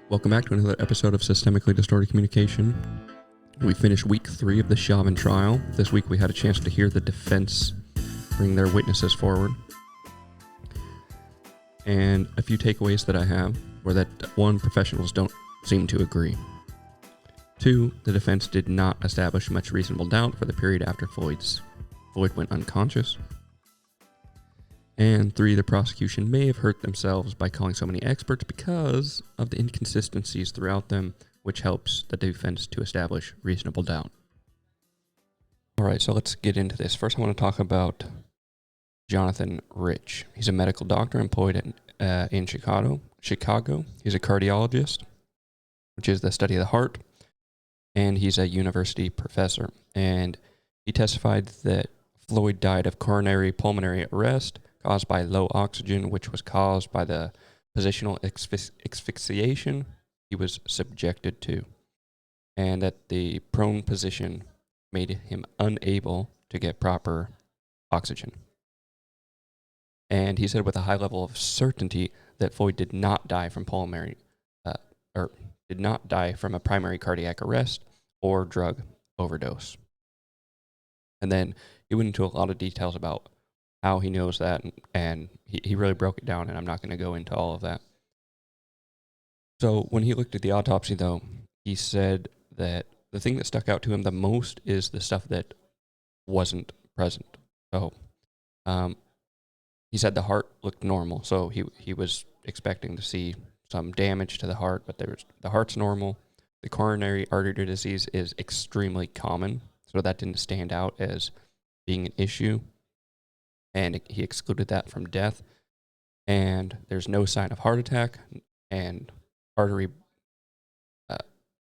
Welcome back to another episode of Systemically Distorted Communication. We finished week 3 of the Chauvin trial. This week we had a chance to hear the defense bring their witnesses forward. And a few takeaways that I have were that 1, professionals don't seem to agree. 2, the defense did not establish much reasonable doubt for the period after Floyd went unconscious. And 3, the prosecution may have hurt themselves by calling so many experts because of the inconsistencies throughout them, which helps the defense to establish reasonable doubt. All right, so let's get into this. First, I want to talk about Jonathan Rich. He's a medical doctor employed in Chicago. He's a cardiologist, which is the study of the heart, and he's a university professor. And he testified that Floyd died of coronary pulmonary arrest caused by low oxygen, which was caused by the positional asphyxiation he was subjected to, and that the prone position made him unable to get proper oxygen. And he said with a high level of certainty that Floyd did not die from did not die from a primary cardiac arrest or drug overdose. And then he went into a lot of details about how he knows that, and he really broke it down, and I'm not going to go into all of that. So when he looked at the autopsy, though, he said that the thing that stuck out to him the most is the stuff that wasn't present. So he said the heart looked normal, so he was expecting to see some damage to the heart, but the heart's normal. The coronary artery disease is extremely common, so that didn't stand out as being an issue. And he excluded that from death. And there's no sign of heart attack and artery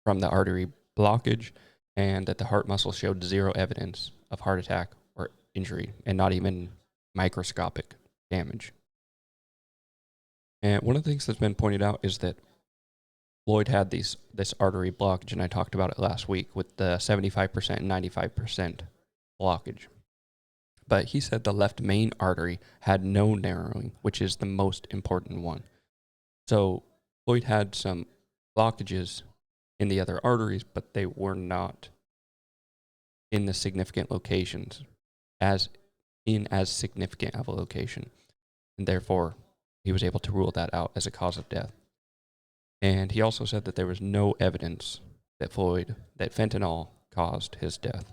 from the artery blockage, and that the heart muscle showed zero evidence of heart attack or injury, and not even microscopic damage. And one of the things that's been pointed out is that Floyd had this artery blockage, and I talked about it last week with the 75% and 95% blockage. But he said the left main artery had no narrowing, which is the most important one. So Floyd had some blockages in the other arteries, but they were not in the significant locations, as significant of a location. And therefore, he was able to rule that out as a cause of death. And he also said that there was no evidence that fentanyl caused his death.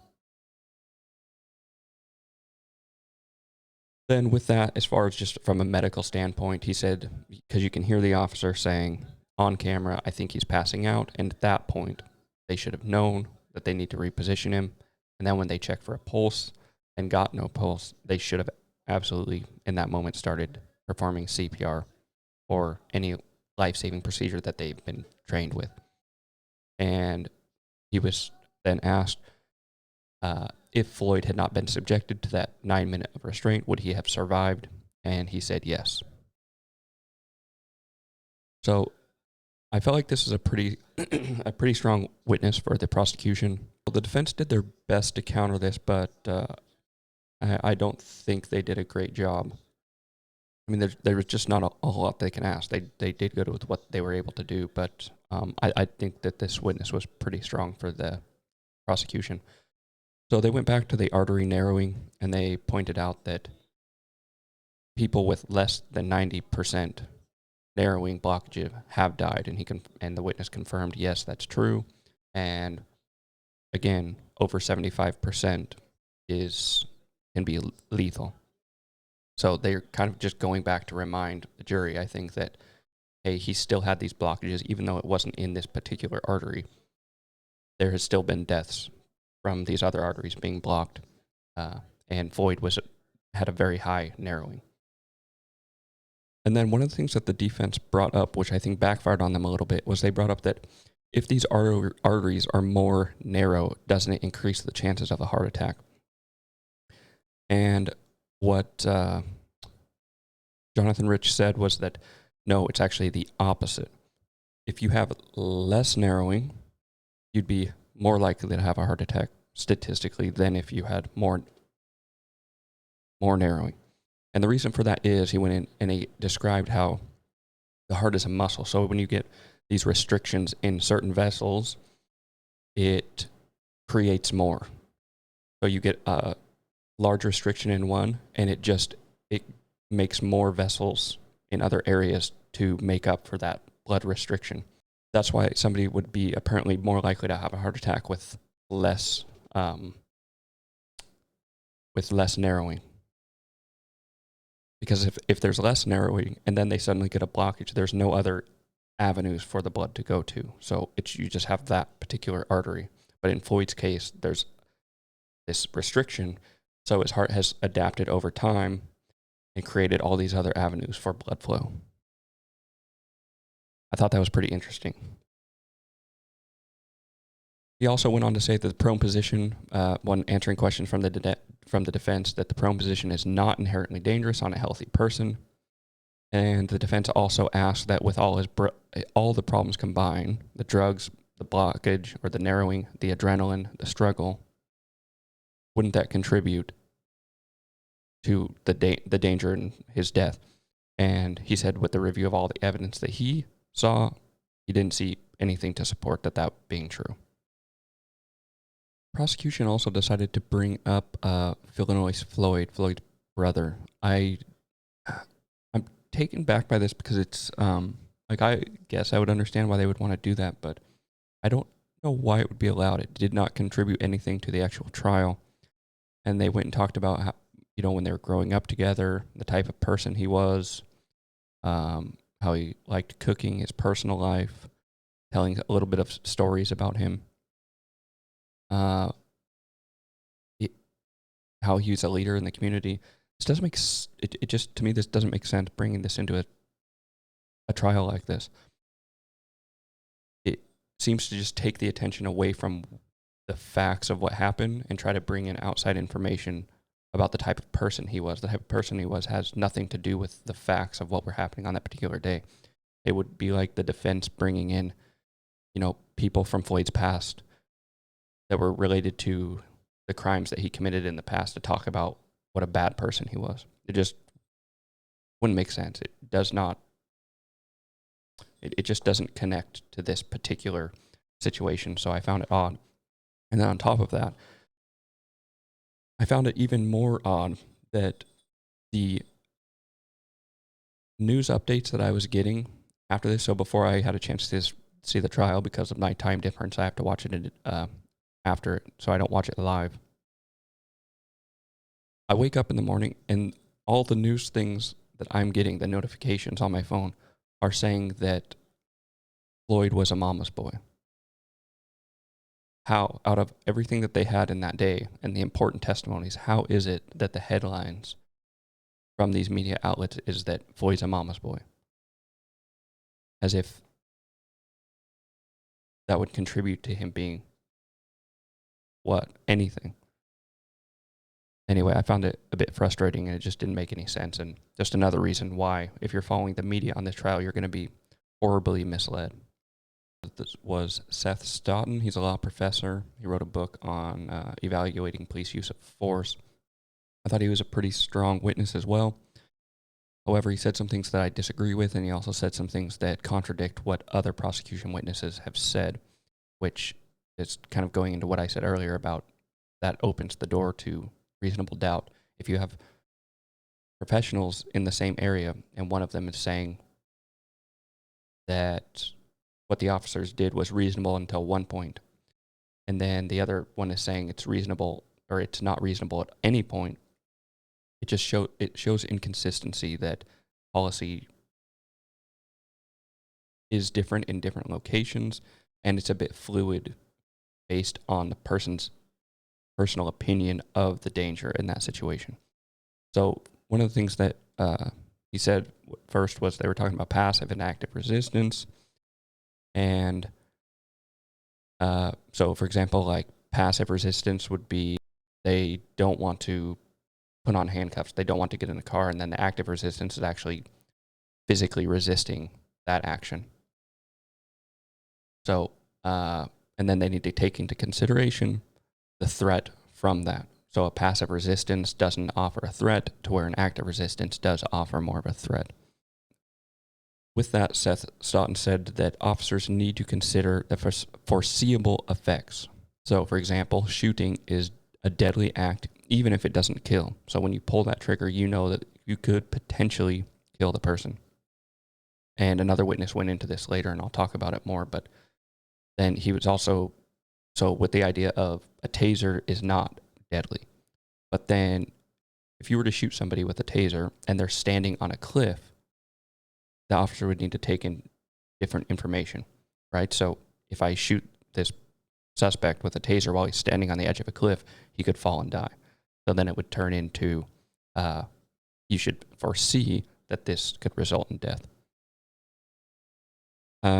Then with that, as far as just from a medical standpoint, he said, because you can hear the officer saying on camera, I think he's passing out. And at that point, they should have known that they need to reposition him. And then when they checked for a pulse and got no pulse, they should have absolutely, in that moment, started performing CPR or any life-saving procedure that they've been trained with. And he was then asked, if Floyd had not been subjected to that 9-minute of restraint, would he have survived? And he said yes. So I felt like this is a pretty strong witness for the prosecution. Well, the defense did their best to counter this, but I don't think they did a great job. I mean, there was just not a whole lot they can ask. They did good with what they were able to do, but I think that this witness was pretty strong for the prosecution. So they went back to the artery narrowing, and they pointed out that people with less than 90% narrowing blockage have died, and the witness confirmed, yes, that's true. And again, over 75% can be lethal. So they're kind of just going back to remind the jury, I think, that, hey, he still had these blockages, even though it wasn't in this particular artery. There has still been deaths from these other arteries being blocked, and Floyd had a very high narrowing. And then one of the things that the defense brought up, which I think backfired on them a little bit, was they brought up that if these arteries are more narrow, doesn't it increase the chances of a heart attack? And what Jonathan Rich said was that, no, it's actually the opposite. If you have less narrowing, you'd be more likely to have a heart attack statistically than if you had more narrowing. And the reason for that is he went in and he described how the heart is a muscle. So when you get these restrictions in certain vessels, it creates more. So you get a large restriction in one, and it makes more vessels in other areas to make up for that blood restriction. That's why somebody would be apparently more likely to have a heart attack with less narrowing. Because if there's less narrowing and then they suddenly get a blockage, there's no other avenues for the blood to go to. So you just have that particular artery. But in Floyd's case, there's this restriction, so his heart has adapted over time and created all these other avenues for blood flow. I thought that was pretty interesting. He also went on to say that the prone position, when answering questions from the defense, that the prone position is not inherently dangerous on a healthy person. And the defense also asked that with all the problems combined, the drugs, the blockage, or the narrowing, the adrenaline, the struggle, wouldn't that contribute to the danger in his death? And he said with the review of all the evidence that he saw, he didn't see anything to support that being true. Prosecution also decided to bring up Illinois Floyd's brother. I'm taken back by this because it's I guess I would understand why they would want to do that, but I don't know why it would be allowed. It did not contribute anything to the actual trial. And they went and talked about how, when they were growing up together, the type of person he was, how he liked cooking, his personal life, telling a little bit of stories about him. How he was a leader in the community. This doesn't make it just, to me, this doesn't make sense bringing this into a trial like this. It seems to just take the attention away from the facts of what happened and try to bring in outside information about the type of person he was. The type of person he was has nothing to do with the facts of what were happening on that particular day. It would be like the defense bringing in, people from Floyd's past that were related to the crimes that he committed in the past to talk about what a bad person he was. It just wouldn't make sense. It does not. It just doesn't connect to this particular situation. So I found it odd. And then on top of that, I found it even more odd that the news updates that I was getting after this, so before I had a chance to see the trial because of my time difference, I have to watch it after it, so I don't watch it live. I wake up in the morning and all the news things that I'm getting, the notifications on my phone, are saying that Floyd was a mama's boy. How, out of everything that they had in that day and the important testimonies, how is it that the headlines from these media outlets is that Floyd's a mama's boy? As if that would contribute to him being anything. Anyway, I found it a bit frustrating and it just didn't make any sense. And just another reason why, if you're following the media on this trial, you're going to be horribly misled. This was Seth Stoughton. He's a law professor. He wrote a book on evaluating police use of force. I thought he was a pretty strong witness as well. However, he said some things that I disagree with, and he also said some things that contradict what other prosecution witnesses have said, which is kind of going into what I said earlier about that opens the door to reasonable doubt. If you have professionals in the same area and one of them is saying that what the officers did was reasonable until one point, and then the other one is saying it's reasonable or it's not reasonable at any point, it shows inconsistency, that policy is different in different locations, and it's a bit fluid based on the person's personal opinion of the danger in that situation. So one of the things that he said first was they were talking about passive and active resistance. And so, for example, like passive resistance would be they don't want to put on handcuffs. They don't want to get in a car. And then the active resistance is actually physically resisting that action. So, and then they need to take into consideration the threat from that. So a passive resistance doesn't offer a threat to where an active resistance does offer more of a threat. With that, Seth Stoughton said that officers need to consider the foreseeable effects. So, for example, shooting is a deadly act even if it doesn't kill. So when you pull that trigger, you know that you could potentially kill the person. And another witness went into this later, and I'll talk about it more. But then he was also, so with the idea of a taser is not deadly. But then if you were to shoot somebody with a taser and they're standing on a cliff, the officer would need to take in different information, right? So if I shoot this suspect with a taser while he's standing on the edge of a cliff, he could fall and die. So then it would turn into, you should foresee that this could result in death.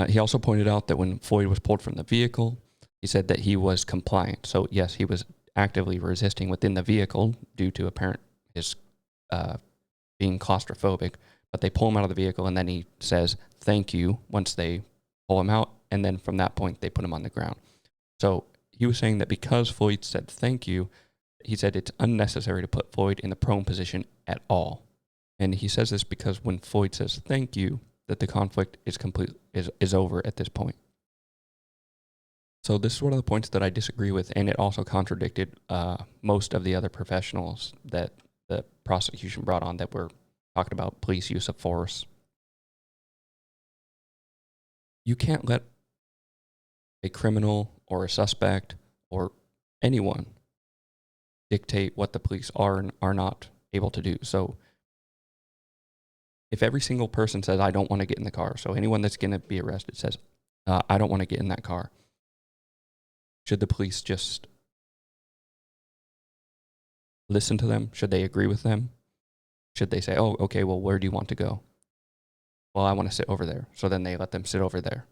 He also pointed out that when Floyd was pulled from the vehicle, he said that he was compliant. So yes, he was actively resisting within the vehicle due to his being claustrophobic, but they pull him out of the vehicle and then he says, thank you, once they pull him out. And then from that point, they put him on the ground. So he was saying that because Floyd said thank you, he said it's unnecessary to put Floyd in the prone position at all. And he says this because when Floyd says thank you, that the conflict is over at this point. So this is one of the points that I disagree with, and it also contradicted most of the other professionals that the prosecution brought on that were talking about police use of force. You can't let a criminal or a suspect or anyone dictate what the police are and are not able to do. So if every single person says, I don't want to get in the car, so anyone that's going to be arrested says, I don't want to get in that car, should the police just listen to them? Should they agree with them? Should they say, oh, okay, well, where do you want to go? Well, I want to sit over there. So then they let them sit over there.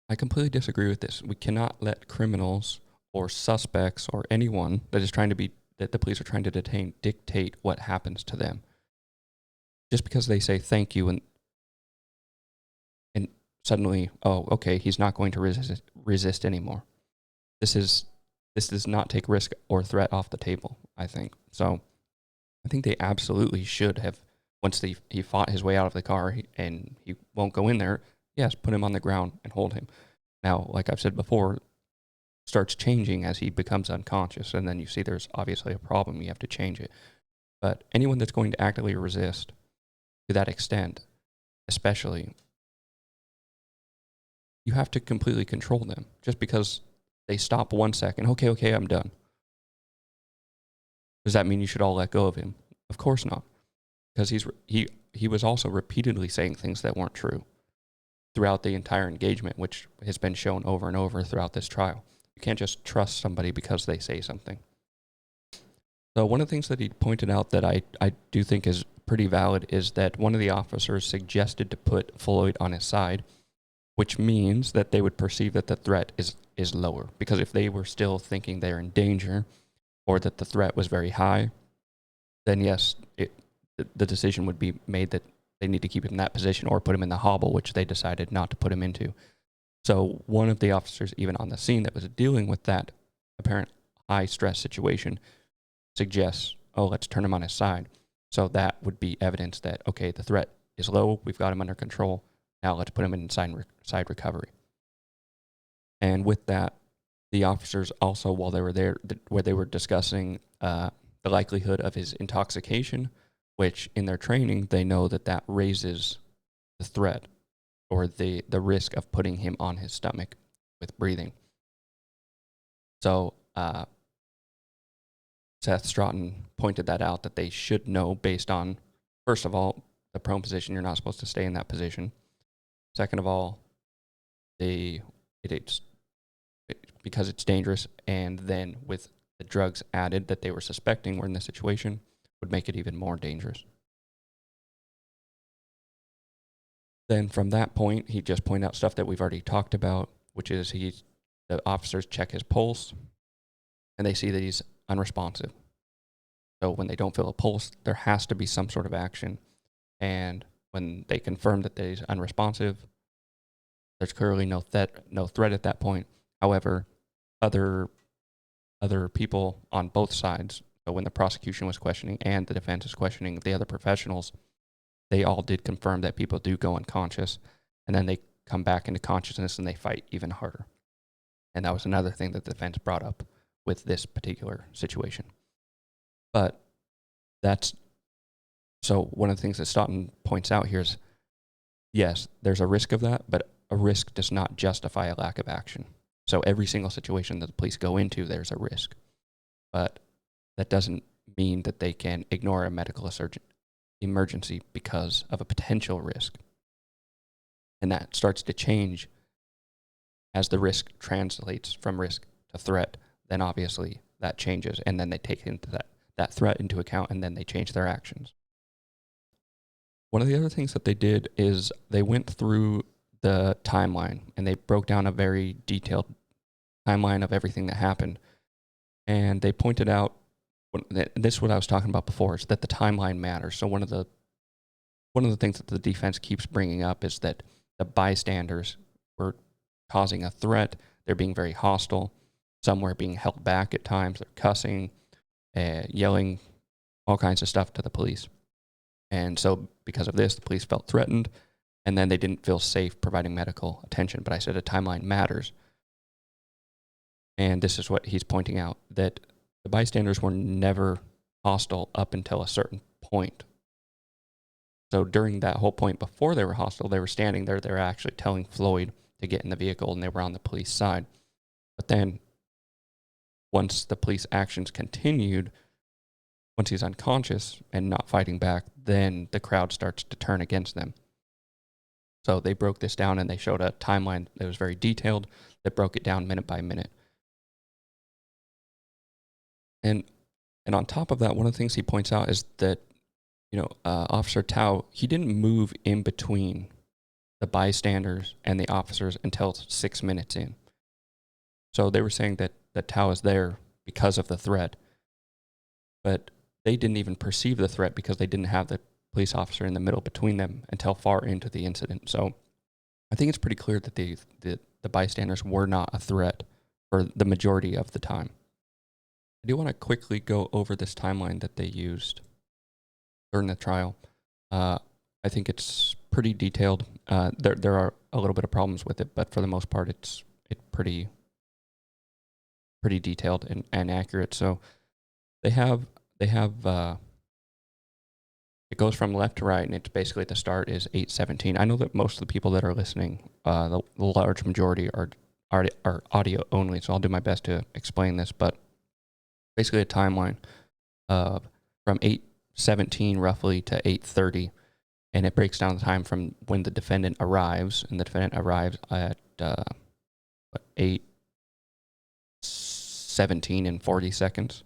I completely disagree with this. We cannot let criminals or suspects or anyone that the police are trying to detain dictate what happens to them. Just because they say thank you and suddenly, oh, okay, he's not going to resist anymore. This does not take risk or threat off the table, I think. So I think they absolutely should have, once he fought his way out of the car and he won't go in there, yes, put him on the ground and hold him. Now, like I've said before, starts changing as he becomes unconscious, and then you see there's obviously a problem, you have to change it. But anyone that's going to actively resist to that extent, especially, you have to completely control them. Just because they stop 1 second, okay, I'm done. Does that mean you should all let go of him? Of course not. Because he was also repeatedly saying things that weren't true throughout the entire engagement, which has been shown over and over throughout this trial. You can't just trust somebody because they say something. So one of the things that he pointed out that I do think is pretty valid is that one of the officers suggested to put Floyd on his side, which means that they would perceive that the threat is lower. Because if they were still thinking they're in danger or that the threat was very high, then yes, the decision would be made that they need to keep him in that position or put him in the hobble, which they decided not to put him into. So one of the officers, even on the scene that was dealing with that apparent high-stress situation, suggests, oh, let's turn him on his side. So that would be evidence that, okay, the threat is low, we've got him under control, now let's put him in side recovery. And with that, the officers also, while they were there, where they were discussing the likelihood of his intoxication, which in their training, they know that raises the threat or the risk of putting him on his stomach with breathing. So Seth Stoughton pointed that out, that they should know based on, first of all, the prone position. You're not supposed to stay in that position. Second of all, because it's dangerous, and then with the drugs added that they were suspecting were in this situation, would make it even more dangerous. Then from that point, he just pointed out stuff that we've already talked about, which is the officers check his pulse, and they see that he's unresponsive. So when they don't feel a pulse, there has to be some sort of action. And when they confirm that he's unresponsive, there's clearly no threat at that point. However, other people on both sides, so when the prosecution was questioning and the defense is questioning the other professionals, they all did confirm that people do go unconscious, and then they come back into consciousness and they fight even harder. And that was another thing that the defense brought up with this particular situation. But that's, so one of the things that Stoughton points out here is, yes, there's a risk of that, but a risk does not justify a lack of action. So every single situation that the police go into, there's a risk. But that doesn't mean that they can ignore a medical emergency because of a potential risk. And that starts to change as the risk translates from risk to threat. Then obviously that changes, and then they take into that threat into account, and then they change their actions. One of the other things that they did is they went through the timeline, and they broke down a very detailed timeline of everything that happened. And they pointed out, this is what I was talking about before, is that the timeline matters. So one of the things that the defense keeps bringing up is that the bystanders were causing a threat. They're being very hostile. Some were being held back at times. They're cussing, yelling, all kinds of stuff to the police. And so because of this, the police felt threatened, and then they didn't feel safe providing medical attention. But I said a timeline matters. And this is what he's pointing out, that the bystanders were never hostile up until a certain point. So during that whole point before they were hostile, they were standing there. They were actually telling Floyd to get in the vehicle, and they were on the police side. But then once the police actions continued, once he's unconscious and not fighting back, then the crowd starts to turn against them. So they broke this down, and they showed a timeline that was very detailed that broke it down minute by minute. And on top of that, one of the things he points out is that, Officer Tao, he didn't move in between the bystanders and the officers until 6 minutes in. So they were saying that Tao is there because of the threat, but they didn't even perceive the threat because they didn't have the police officer in the middle between them until far into the incident. So I think it's pretty clear that the bystanders were not a threat for the majority of the time. I do want to quickly go over this timeline that they used during the trial. I think it's pretty detailed. There are a little bit of problems with it, but for the most part, it's pretty detailed and accurate. So they have it goes from left to right, and it's basically at the start is 8:17. I know that most of the people that are listening, the large majority are audio only, so I'll do my best to explain this, but basically a timeline from 8:17 roughly to 8:30, and it breaks down the time from when the defendant arrives, and the defendant arrives at 8:17 and 40 seconds.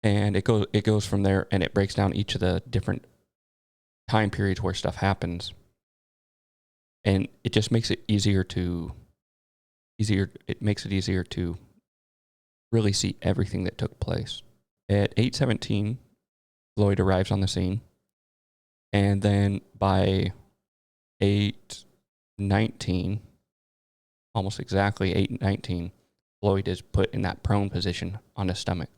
And it goes from there, and it breaks down each of the different time periods where stuff happens. And it just makes it easier to really see everything that took place. At 8:17, Floyd arrives on the scene, and then by 8:19, almost exactly 8:19, Floyd is put in that prone position on his stomach.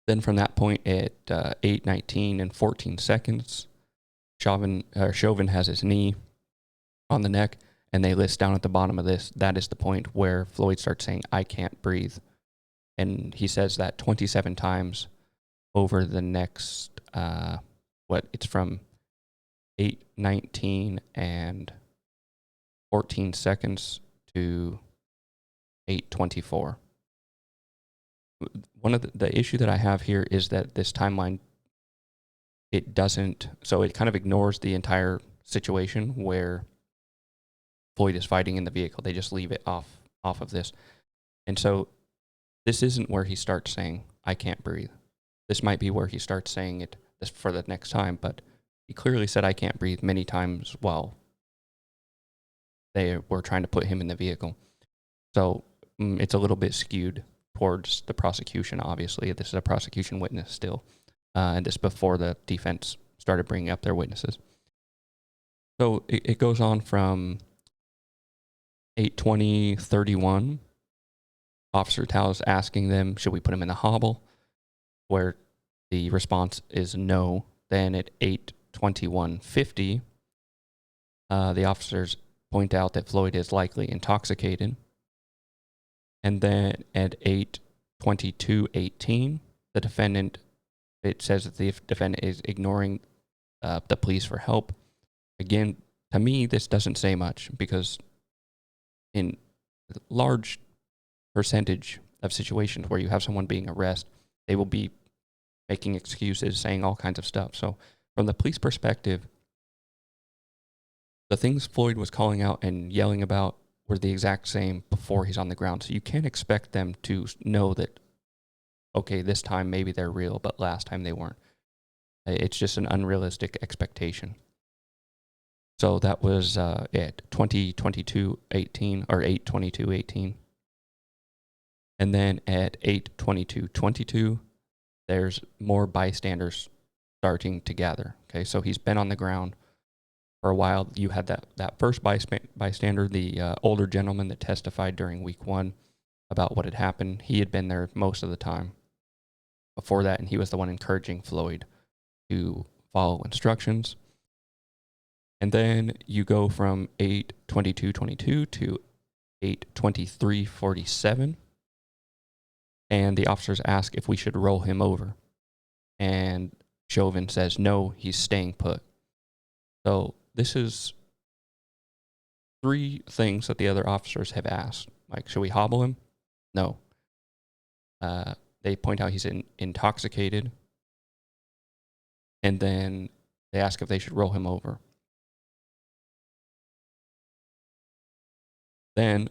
Then from that point at 8:19 and 14 seconds, Chauvin has his knee on the neck, and they list down at the bottom of this, that is the point where Floyd starts saying, "I can't breathe." And he says that 27 times over the next, it's from 8:19 and 14 seconds to 8:24. One of the issue that I have here is that this timeline, it kind of ignores the entire situation where Floyd is fighting in the vehicle. They just leave it off of this. And so this isn't where he starts saying, "I can't breathe." This might be where he starts saying it this for the next time, but he clearly said, "I can't breathe" many times while they were trying to put him in the vehicle. So it's a little bit skewed towards the prosecution, obviously. This is a prosecution witness still, and this before the defense started bringing up their witnesses. So it goes on from 8:20:31. Officer Tao is asking them, should we put him in the hobble? Where The response is no. Then at 8:21:50, the officers point out that Floyd is likely intoxicated. And then at 8:22:18, the defendant, it says that the defendant is ignoring the police for help. Again, to me, this doesn't say much, because in a large percentage of situations where you have someone being arrested, they will be making excuses, saying all kinds of stuff. So from the police perspective, the things Floyd was calling out and yelling about were the exact same before he's on the ground. So you can't expect them to know that, okay, this time maybe they're real, but last time they weren't. It's just an unrealistic expectation. So that was at 20:22:18 or 8:22:18. And then at 8:22:22, there's more bystanders starting to gather. Okay, so he's been on the ground for a while. You had that first bystander, the older gentleman that testified during week 1 about what had happened. He had been there most of the time before that, and he was the one encouraging Floyd to follow instructions. And then you go from 8:22:22 to 8:23:47, and the officers ask if we should roll him over. And Chauvin says, no, he's staying put. So this is 3 things that the other officers have asked. Like, should we hobble him? No. They point out he's intoxicated. And then they ask if they should roll him over. Then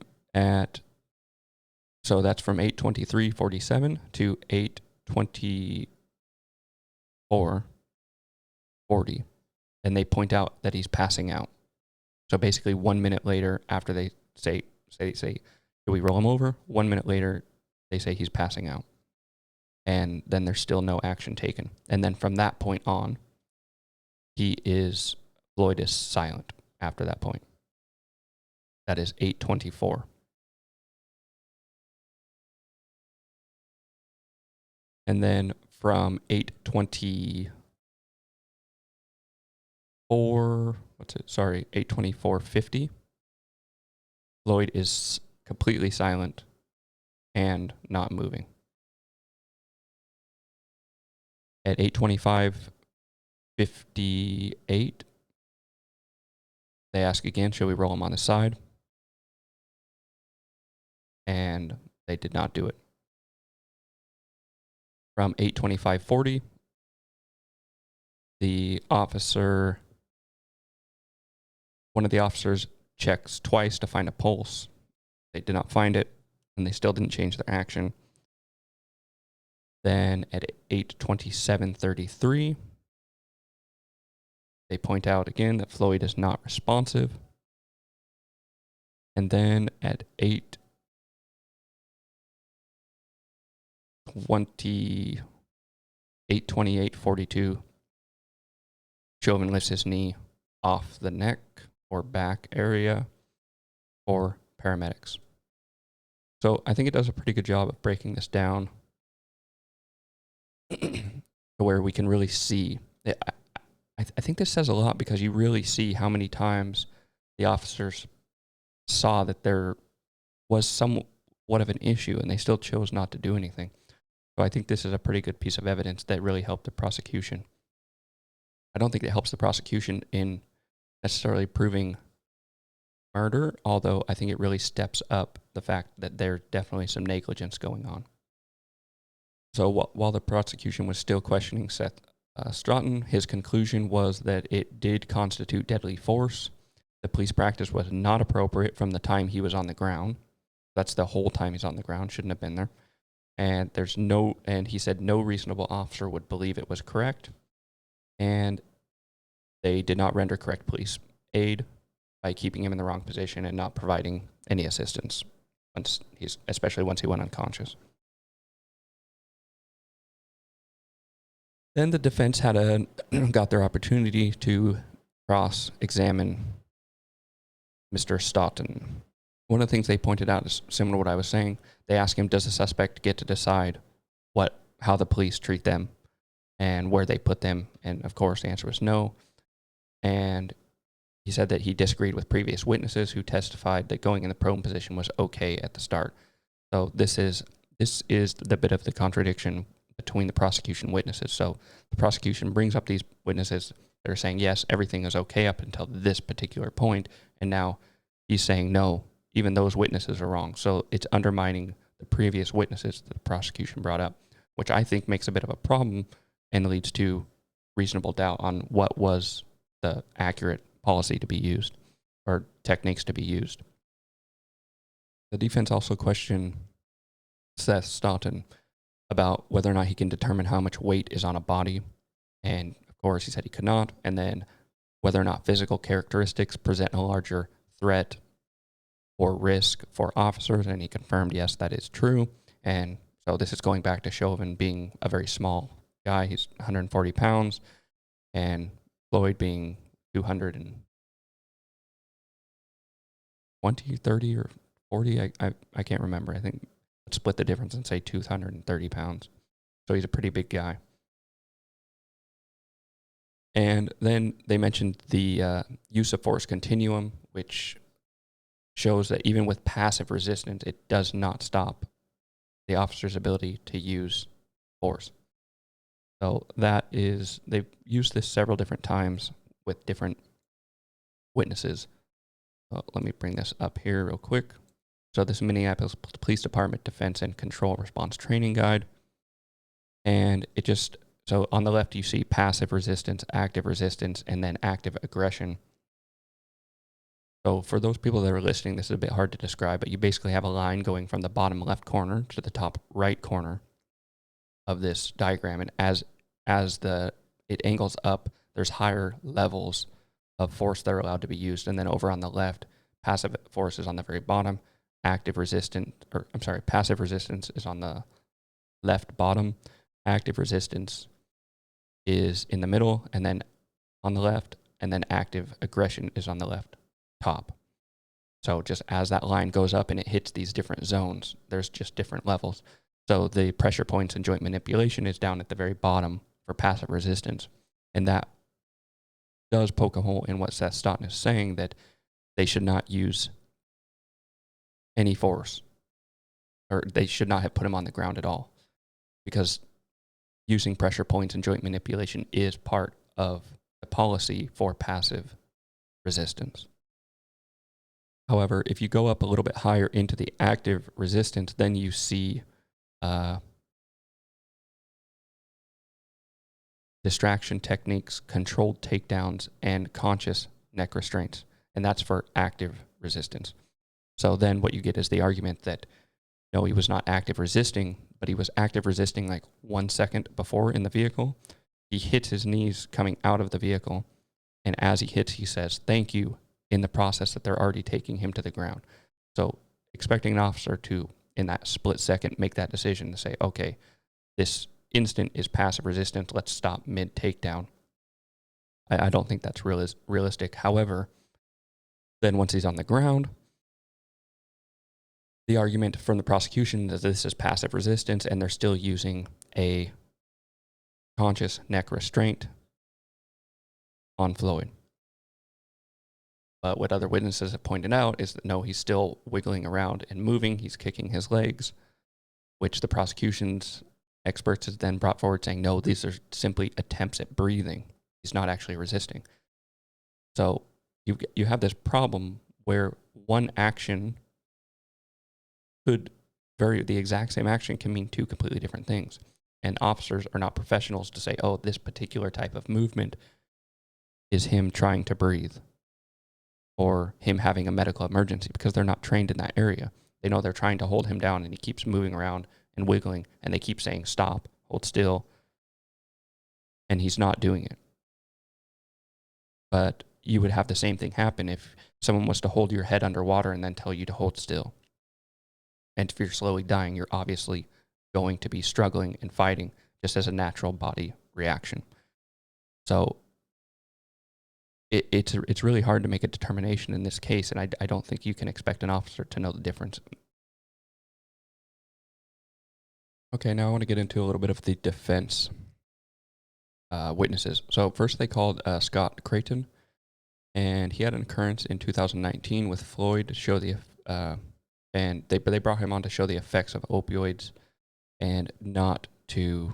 so that's from 8:23:47 to 8:24:40. And they point out that he's passing out. So basically 1 minute later, after they say, should we roll him over? 1 minute later, they say he's passing out. And then there's still no action taken. And then from that point on, Floyd is silent after that point. That is 8:24. And then from 8:24:50, Floyd is completely silent and not moving. At 8:25:58, they ask again, should we roll him on his side? And they did not do it. From 8:25:40, one of the officers checks twice to find a pulse. They did not find it, and they still didn't change their action. Then at 8:27:33, they point out again that Floyd is not responsive. And then at 8:28:42, Chauvin lifts his knee off the neck or back area for paramedics. So I think it does a pretty good job of breaking this down to where we can really see. I think this says a lot, because you really see how many times the officers saw that there was somewhat of an issue, and they still chose not to do anything. So I think this is a pretty good piece of evidence that really helped the prosecution. I don't think it helps the prosecution in necessarily proving murder, although I think it really steps up the fact that there's definitely some negligence going on. So while the prosecution was still questioning Seth Stratton, his conclusion was that it did constitute deadly force. The police practice was not appropriate from the time he was on the ground. That's the whole time he's on the ground, shouldn't have been there. And he said no reasonable officer would believe it was correct. And they did not render correct police aid by keeping him in the wrong position and not providing any assistance, especially once he went unconscious. Then the defense got their opportunity to cross-examine Mr. Stoughton. One of the things they pointed out is similar to what I was saying. They asked him, does the suspect get to decide how the police treat them? and where they put them. And of course, the answer was no. And he said that he disagreed with previous witnesses who testified that going in the prone position was okay at the start. So this is the bit of the contradiction between the prosecution witnesses. So the prosecution brings up these witnesses that are saying, yes, everything is okay up until this particular point, and now he's saying, no, even those witnesses are wrong. So it's undermining the previous witnesses that the prosecution brought up, which I think makes a bit of a problem and leads to reasonable doubt on what was the accurate policy to be used or techniques to be used. The defense also questioned Seth Staunton about whether or not he can determine how much weight is on a body. And of course, he said he could not. And then whether or not physical characteristics present a larger threat or risk for officers. And he confirmed, yes, that is true. And so this is going back to Chauvin being a very small guy. He's 140 pounds. And Floyd being 220, 30, or 40. I can't remember. I think let's split the difference and say 230 pounds. So he's a pretty big guy. And then they mentioned the use of force continuum, which shows that even with passive resistance, it does not stop the officer's ability to use force. So that is, they've used this several different times with different witnesses. Let me bring this up here real quick. So this is Minneapolis Police Department Defense and Control Response Training Guide. And it just, so on the left you see passive resistance, active resistance, and then active aggression. So for those people that are listening, this is a bit hard to describe, but you basically have a line going from the bottom left corner to the top right corner of this diagram. And as it angles up, there's higher levels of force that are allowed to be used. And then over on the left, passive force is on the very bottom. Passive resistance is on the left bottom. Active resistance is in the middle and then on the left, and then active aggression is on the left top. So just as that line goes up and it hits these different zones, there's just different levels. So the pressure points and joint manipulation is down at the very bottom for passive resistance. And that does poke a hole in what Seth Staunton is saying, that they should not use any force, or they should not have put him on the ground at all, because using pressure points and joint manipulation is part of the policy for passive resistance. However, if you go up a little bit higher into the active resistance, then you see distraction techniques, controlled takedowns, and conscious neck restraints. And that's for active resistance. So then what you get is the argument that, no, he was not active resisting, but he was active resisting like 1 second before in the vehicle. He hits his knees coming out of the vehicle. And as he hits, he says, thank you, in the process that they're already taking him to the ground. So expecting an officer to, in that split second, make that decision to say, okay, this instant is passive resistance, let's stop mid-takedown. I don't think that's realistic. However, then once he's on the ground, the argument from the prosecution is that this is passive resistance and they're still using a conscious neck restraint on Floyd. But what other witnesses have pointed out is that no, he's still wiggling around and moving. He's kicking his legs, which the prosecution's experts has then brought forward saying, no, these are simply attempts at breathing. He's not actually resisting. So you have this problem where one action the exact same action can mean two completely different things. And officers are not professionals to say, oh, this particular type of movement is him trying to breathe or him having a medical emergency, because they're not trained in that area. They know they're trying to hold him down and he keeps moving around and wiggling and they keep saying, stop, hold still. And he's not doing it. But you would have the same thing happen if someone was to hold your head underwater and then tell you to hold still. And if you're slowly dying, you're obviously going to be struggling and fighting just as a natural body reaction. So it's really hard to make a determination in this case, and I don't think you can expect an officer to know the difference. Okay, now I want to get into a little bit of the defense. witnesses. So first they called Scott Creighton, and he had an occurrence in 2019 with Floyd to show and they brought him on to show the effects of opioids and not to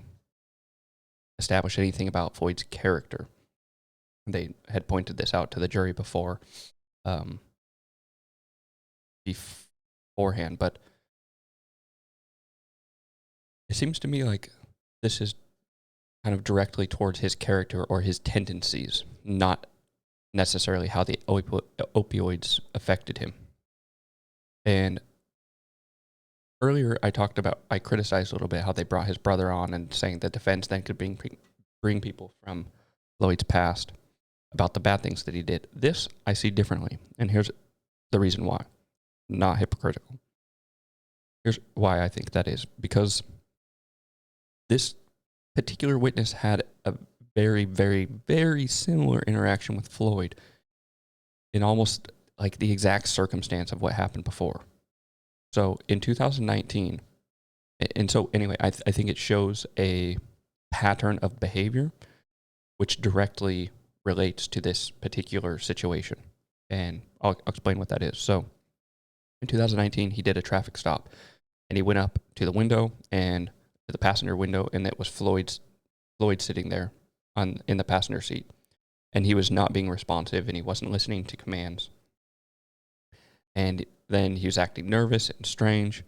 establish anything about Floyd's character. They had pointed this out to the jury beforehand, but it seems to me like this is kind of directly towards his character or his tendencies, not necessarily how the opioids affected him. And earlier I criticized a little bit how they brought his brother on and saying the defense then could bring people from Floyd's past about the bad things that he did. This I see differently, and here's the reason why. Not hypocritical. Here's why I think that is. Because this particular witness had a very, very, very similar interaction with Floyd in almost like the exact circumstance of what happened before. So in 2019, and so anyway, I think it shows a pattern of behavior which directly relates to this particular situation. And I'll explain what that is. So in 2019, he did a traffic stop, and he went up to the window and to the passenger window, and it was Floyd sitting there in the passenger seat, and he was not being responsive, and he wasn't listening to commands. And then he was acting nervous and strange,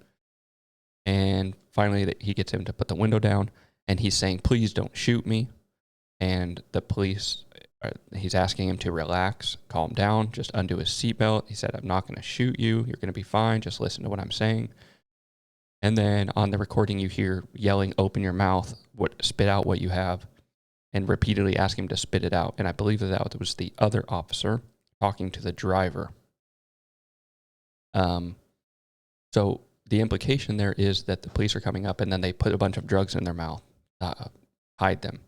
and finally he gets him to put the window down, and he's saying, "Please don't shoot me." And the police, he's asking him to relax, calm down, just undo his seatbelt. He said, "I'm not going to shoot you. You're going to be fine. Just listen to what I'm saying." And then on the recording, you hear yelling, "Open your mouth, spit out what you have," and repeatedly ask him to spit it out. And I believe that was the other officer talking to the driver. So the implication there is that the police are coming up, and then they put a bunch of drugs in their mouth, hide them.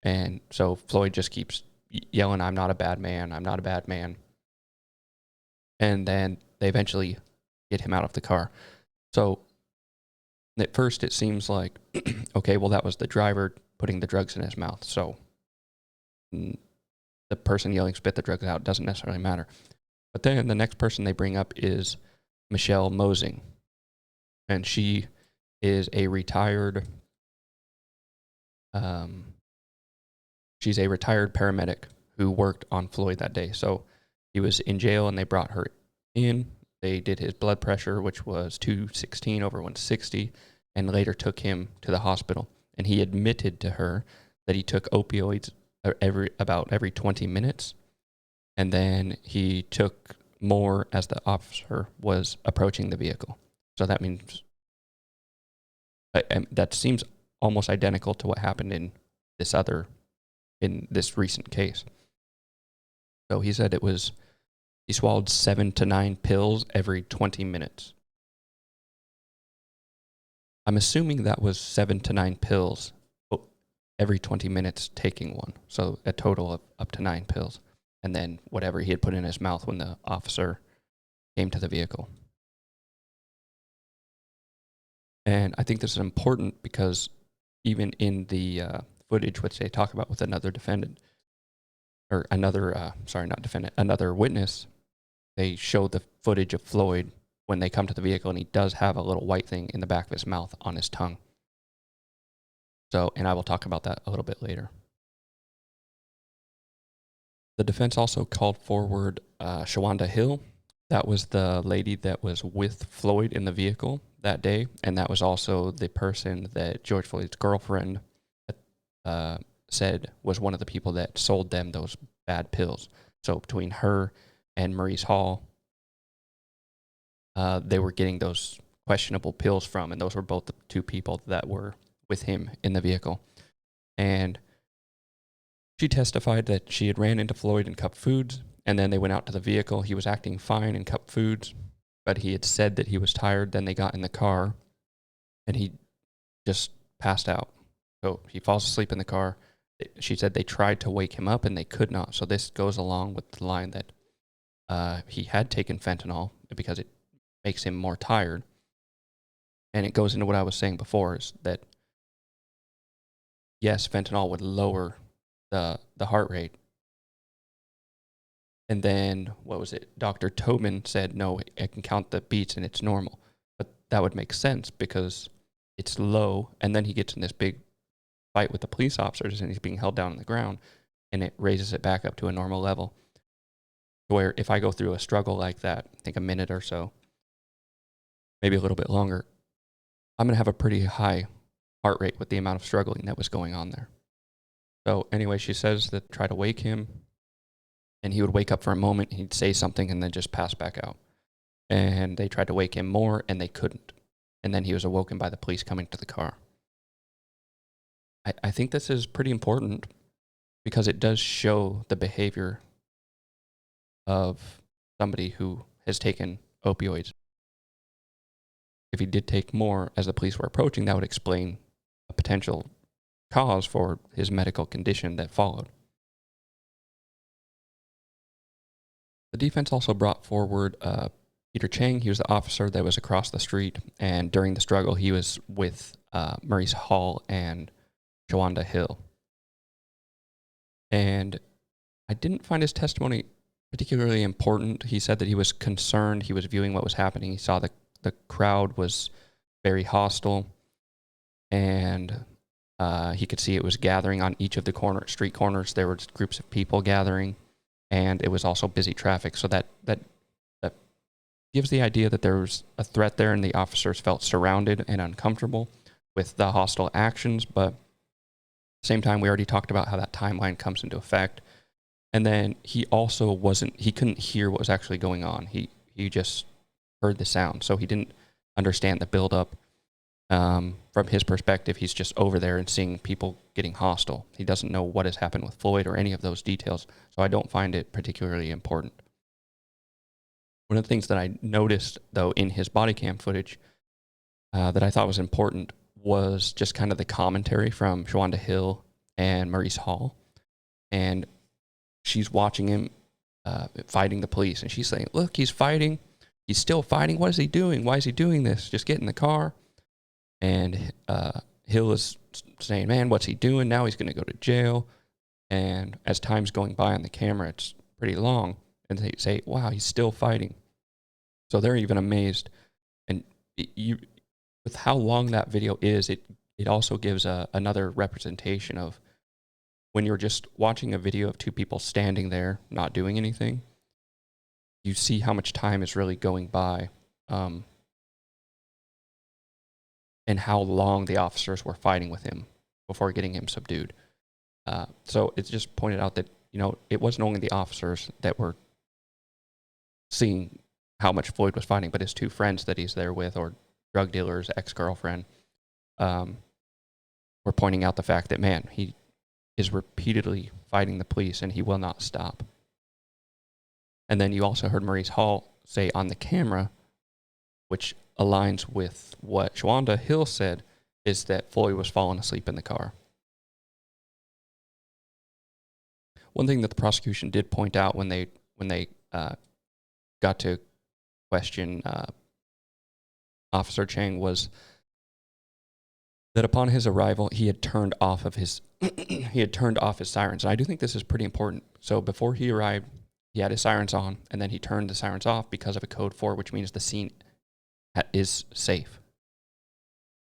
And so Floyd just keeps yelling, "I'm not a bad man. I'm not a bad man." And then they eventually get him out of the car. So at first it seems like, okay, well, that was the driver putting the drugs in his mouth. So the person yelling, "Spit the drugs out," doesn't necessarily matter. But then the next person they bring up is Michelle Mosing. And she is a retired, she's a retired paramedic who worked on Floyd that day. So he was in jail, and they brought her in. They did his blood pressure, which was 216 over 160, and later took him to the hospital. And he admitted to her that he took opioids about every 20 minutes. And then he took more as the officer was approaching the vehicle. So that means that seems almost identical to what happened in this recent case. So he said he swallowed 7 to 9 pills every 20 minutes. I'm assuming that was 7 to 9 pills every 20 minutes taking one. So a total of up to 9 pills. And then whatever he had put in his mouth when the officer came to the vehicle. And I think this is important because even in the footage, which they talk about with another defendant, or another witness, they show the footage of Floyd when they come to the vehicle, and he does have a little white thing in the back of his mouth on his tongue. So, and I will talk about that a little bit later. The defense also called forward Shawanda Hill. That was the lady that was with Floyd in the vehicle that day, and that was also the person that George Floyd's girlfriend said was one of the people that sold them those bad pills. So between her and Maurice Hall, they were getting those questionable pills from, and those were both the two people that were with him in the vehicle. And she testified that she had ran into Floyd in Cup Foods, and then they went out to the vehicle. He was acting fine in Cup Foods, but he had said that he was tired. Then they got in the car, and he just passed out. So he falls asleep in the car. She said they tried to wake him up, and they could not. So this goes along with the line that he had taken fentanyl because it makes him more tired. And it goes into what I was saying before, is that, yes, fentanyl would lower the heart rate. And then, what was it? Dr. Tobin said, no, I can count the beats and it's normal. But that would make sense because it's low. And then he gets in this big fight with the police officers and he's being held down on the ground and it raises it back up to a normal level. Where if I go through a struggle like that, I think a minute or so, maybe a little bit longer, I'm going to have a pretty high heart rate with the amount of struggling that was going on there. So anyway, she says that try to wake him. And he would wake up for a moment, he'd say something, and then just pass back out. And they tried to wake him more, and they couldn't. And then he was awoken by the police coming to the car. I think this is pretty important because it does show the behavior of somebody who has taken opioids. If he did take more as the police were approaching, that would explain a potential cause for his medical condition that followed. The defense also brought forward Peter Chang. He was the officer that was across the street, and during the struggle, he was with Maurice Hall and Chauvin Hill. And I didn't find his testimony particularly important. He said that he was concerned. He was viewing what was happening. He saw the crowd was very hostile, and he could see it was gathering on each of the street corners. There were groups of people gathering. And it was also busy traffic, so that gives the idea that there was a threat there, and the officers felt surrounded and uncomfortable with the hostile actions. But at the same time, we already talked about how that timeline comes into effect. And then he also he couldn't hear what was actually going on. He just heard the sound, so he didn't understand the buildup. From his perspective, he's just over there and seeing people getting hostile. He doesn't know what has happened with Floyd or any of those details, so I don't find it particularly important. One of the things that I noticed, though, in his body cam footage that I thought was important was just kind of the commentary from Chauvin Hill and Maurice Hall. And she's watching him fighting the police, and she's saying, look, he's fighting. He's still fighting. What is he doing? Why is he doing this? Just get in the car. And Hill is saying, man, what's he doing? Now he's going to go to jail. And as time's going by on the camera, it's pretty long. And they say, wow, he's still fighting. So they're even amazed. And with how long that video is, it also gives another representation of when you're just watching a video of two people standing there, not doing anything, you see how much time is really going by. And how long the officers were fighting with him before getting him subdued. So it's just pointed out that, it wasn't only the officers that were seeing how much Floyd was fighting, but his two friends that he's there with, or drug dealer's ex-girlfriend, were pointing out the fact that, man, he is repeatedly fighting the police and he will not stop. And then you also heard Maurice Hall say on the camera, which aligns with what Chauvin Hill said, is that Floyd was falling asleep in the car. One thing that the prosecution did point out when they got to question Officer Chang was that upon his arrival, he had turned off his sirens. And I do think this is pretty important. So before he arrived, he had his sirens on, and then he turned the sirens off because of a code 4, which means the scene is safe.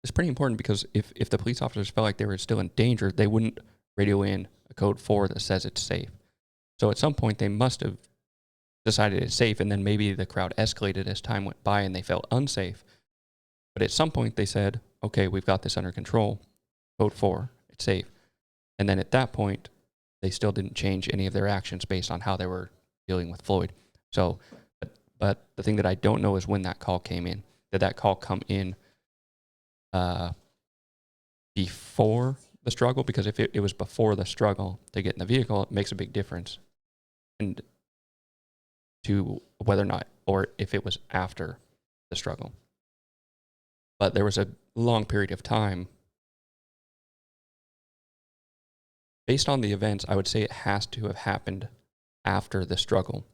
It's pretty important because if the police officers felt like they were still in danger, they wouldn't radio in a code 4 that says it's safe. So at some point, they must have decided it's safe, and then maybe the crowd escalated as time went by and they felt unsafe. But at some point, they said, okay, we've got this under control. Code 4, it's safe. And then at that point, they still didn't change any of their actions based on how they were dealing with Floyd. So, but the thing that I don't know is when that call came in. Did that call come in before the struggle? Because if it was before the struggle to get in the vehicle, it makes a big difference. And to whether or not, or if it was after the struggle. But there was a long period of time. Based on the events, I would say it has to have happened after the struggle,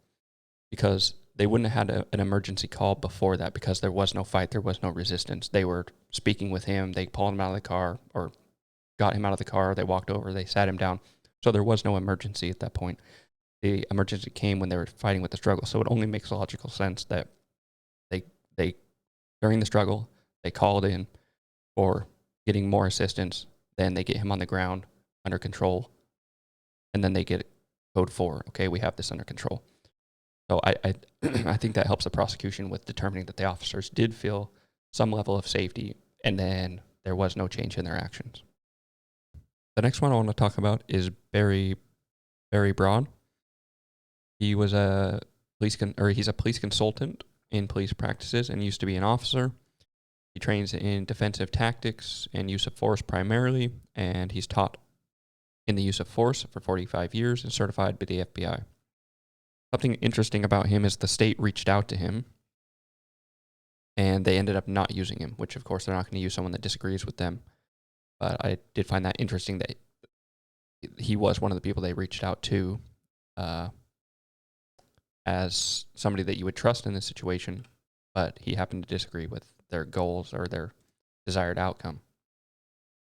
because they wouldn't have had an emergency call before that, because there was no fight, there was no resistance. They were speaking with him, they pulled him out of the car, or got him out of the car, they walked over, they sat him down. So there was no emergency at that point. The emergency came when they were fighting with the struggle. So it only makes logical sense that they during the struggle, they called in for getting more assistance. Then they get him on the ground under control. And then they get code 4. Okay, we have this under control. So I I think that helps the prosecution with determining that the officers did feel some level of safety, and then there was no change in their actions. The next one I want to talk about is Barry Braun. He was he's a police consultant in police practices and used to be an officer. He trains in defensive tactics and use of force primarily, and he's taught in the use of force for 45 years and certified by the FBI. Something interesting about him is the state reached out to him, and they ended up not using him, which of course they're not going to use someone that disagrees with them. But I did find that interesting that he was one of the people they reached out to as somebody that you would trust in this situation, but he happened to disagree with their goals or their desired outcome.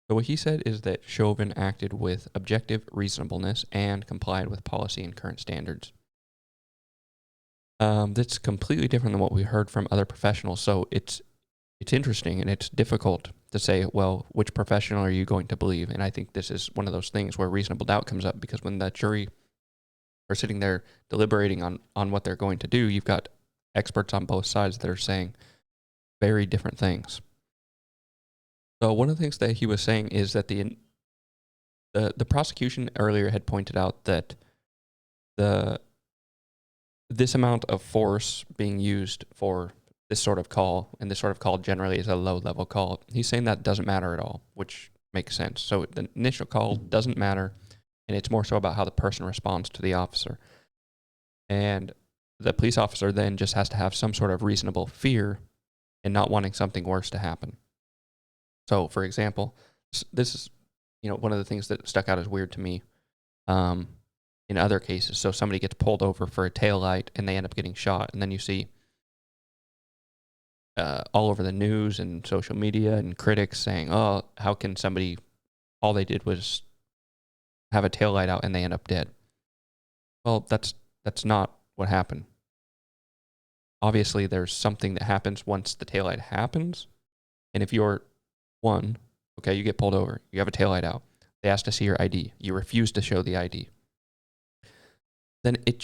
So what he said is that Chauvin acted with objective reasonableness and complied with policy and current standards. That's completely different than what we heard from other professionals. So it's interesting and it's difficult to say, well, which professional are you going to believe? And I think this is one of those things where reasonable doubt comes up, because when the jury are sitting there deliberating on what they're going to do, you've got experts on both sides that are saying very different things. So one of the things that he was saying is that the prosecution earlier had pointed out that this amount of force being used for this sort of call, and this sort of call generally is a low-level call. He's saying that doesn't matter at all, which makes sense. So the initial call doesn't matter, and it's more so about how the person responds to the officer. And the police officer then just has to have some sort of reasonable fear and not wanting something worse to happen. So, for example, this is one of the things that stuck out as weird to me in other cases. So somebody gets pulled over for a taillight and they end up getting shot, and then you see all over the news and social media and critics saying, oh, how can somebody, all they did was have a taillight out and they end up dead? Well, that's not what happened. Obviously, there's something that happens once the taillight happens. And if you're you get pulled over, you have a taillight out, they ask to see your ID, you refuse to show the ID, then it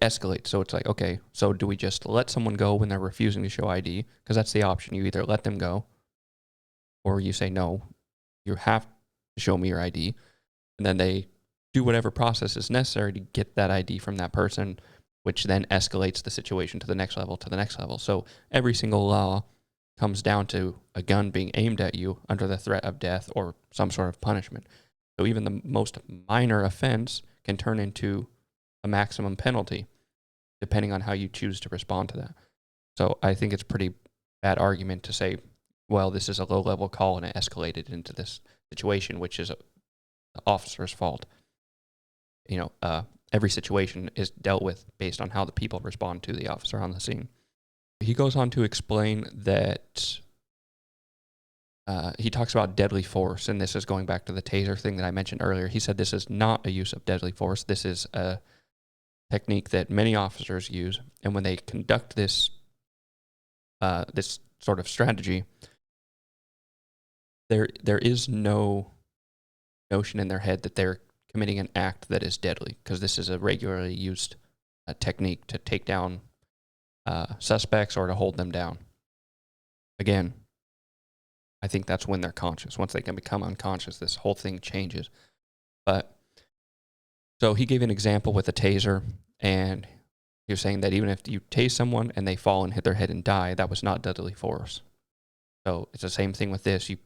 escalates. So it's like, okay, so do we just let someone go when they're refusing to show ID? Because that's the option. You either let them go, or you say, no, you have to show me your ID. And then they do whatever process is necessary to get that ID from that person, which then escalates the situation to the next level, So every single law comes down to a gun being aimed at you under the threat of death or some sort of punishment. So even the most minor offense can turn into a maximum penalty, depending on how you choose to respond to that. So I think it's a pretty bad argument to say, well, this is a low-level call and it escalated into this situation, which is the officer's fault. Every situation is dealt with based on how the people respond to the officer on the scene. He goes on to explain that he talks about deadly force, and this is going back to the taser thing that I mentioned earlier. He said this is not a use of deadly force. This is a technique that many officers use, and when they conduct this this sort of strategy, there is no notion in their head that they're committing an act that is deadly, because this is a regularly used technique to take down suspects or to hold them down. Again, I think that's when they're conscious. Once they can become unconscious, this whole thing changes. So he gave an example with a taser, and he was saying that even if you tase someone and they fall and hit their head and die, that was not deadly force. So it's the same thing with this. You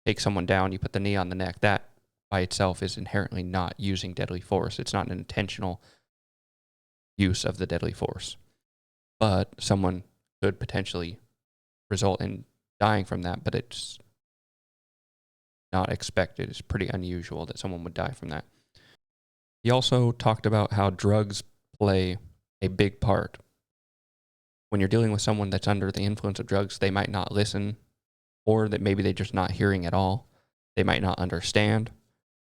take someone down, you put the knee on the neck. That by itself is inherently not using deadly force. It's not an intentional use of the deadly force. But someone could potentially result in dying from that, but it's not expected. It's pretty unusual that someone would die from that. He also talked about how drugs play a big part. When you're dealing with someone that's under the influence of drugs, they might not listen, or that maybe they're just not hearing at all. They might not understand.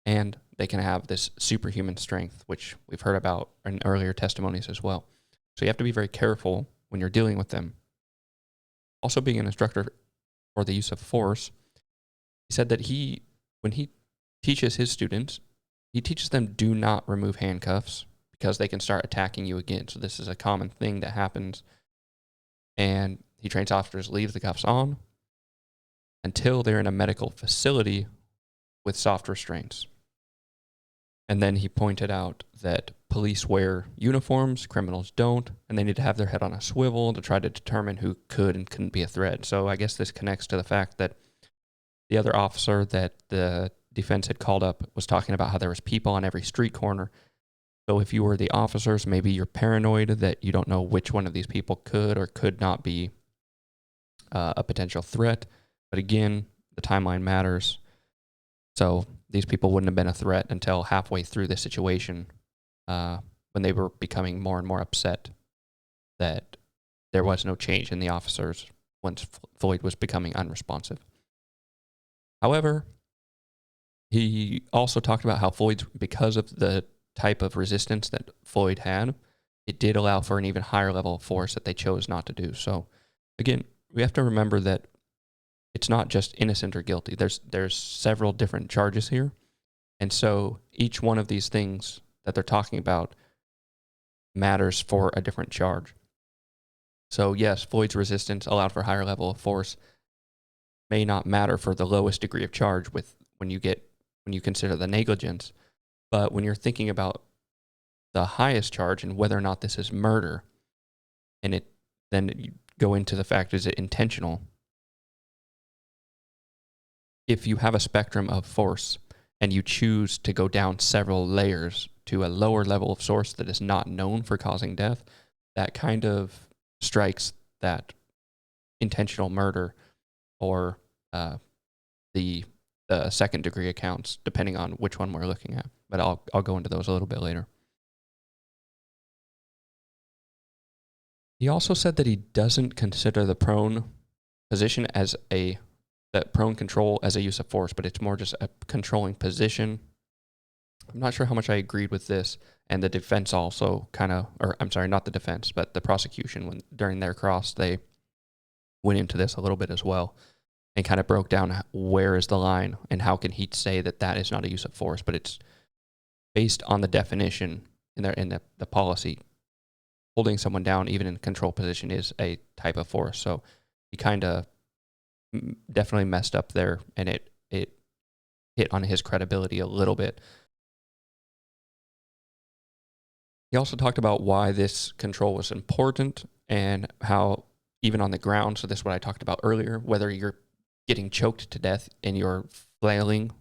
and they can have this superhuman strength, which we've heard about in earlier testimonies as well. So you have to be very careful when you're dealing with them. Also, being an instructor for the use of force, he said that when he teaches his students, he teaches them do not remove handcuffs because they can start attacking you again. So this is a common thing that happens. And he trains officers leave the cuffs on until they're in a medical facility with soft restraints. And then he pointed out that police wear uniforms, criminals don't, and they need to have their head on a swivel to try to determine who could and couldn't be a threat. So I guess this connects to the fact that the other officer that the defense had called up was talking about how there was people on every street corner. So if you were the officers, maybe you're paranoid that you don't know which one of these people could or could not be a potential threat. But again, the timeline matters. So these people wouldn't have been a threat until halfway through the situation when they were becoming more and more upset that there was no change in the officers once Floyd was becoming unresponsive. However, he also talked about how Floyd's, because of the type of resistance that Floyd had, it did allow for an even higher level of force that they chose not to do. So again, we have to remember that it's not just innocent or guilty. There's several different charges here. And so each one of these things that they're talking about matters for a different charge. So yes, Floyd's resistance allowed for a higher level of force may not matter for the lowest degree of charge when you consider the negligence. But when you're thinking about the highest charge and whether or not this is murder, and then you go into the fact, is it intentional? If you have a spectrum of force and you choose to go down several layers to a lower level of source that is not known for causing death, that kind of strikes that intentional murder or the second degree accounts, depending on which one we're looking at. But I'll go into those a little bit later. He also said that he doesn't consider the prone position that prone control as a use of force, but it's more just a controlling position. I'm not sure how much I agreed with this, and the defense also not the defense, but the prosecution, during their cross, they went into this a little bit as well and kind of broke down where is the line and how can he say that that is not a use of force, but it's based on the definition in the policy. Holding someone down, even in control position, is a type of force. So he kind of definitely messed up there, and it hit on his credibility a little bit. He also talked about why this control was important and how even on the ground, so this is what I talked about earlier, whether you're getting choked to death and you're flailing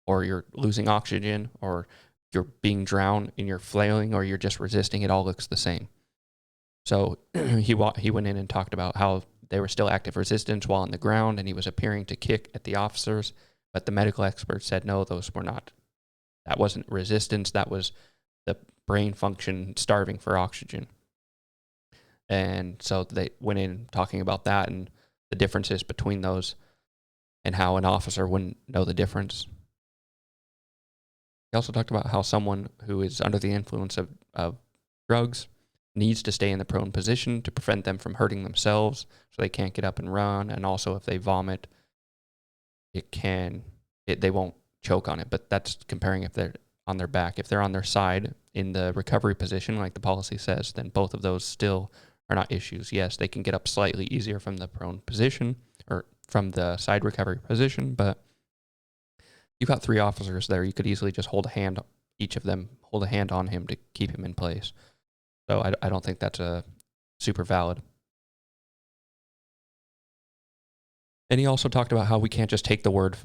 or you're losing oxygen or you're being drowned and you're flailing or you're just resisting, it all looks the same. So he went in and talked about how they were still active resistance while on the ground, and he was appearing to kick at the officers, but the medical experts said no, those were not. That wasn't resistance. That was the brain function starving for oxygen. And so they went in talking about that and the differences between those and how an officer wouldn't know the difference. He also talked about how someone who is under the influence of drugs needs to stay in the prone position to prevent them from hurting themselves so they can't get up and run. And also if they vomit, they won't choke on it. But that's comparing if they're on their back. If they're on their side in the recovery position, like the policy says, then both of those still are not issues. Yes, they can get up slightly easier from the prone position or from the side recovery position, but you've got 3 officers there. You could easily just each of them hold a hand on him to keep him in place. So I don't think that's a super valid. And he also talked about how we can't just take the word,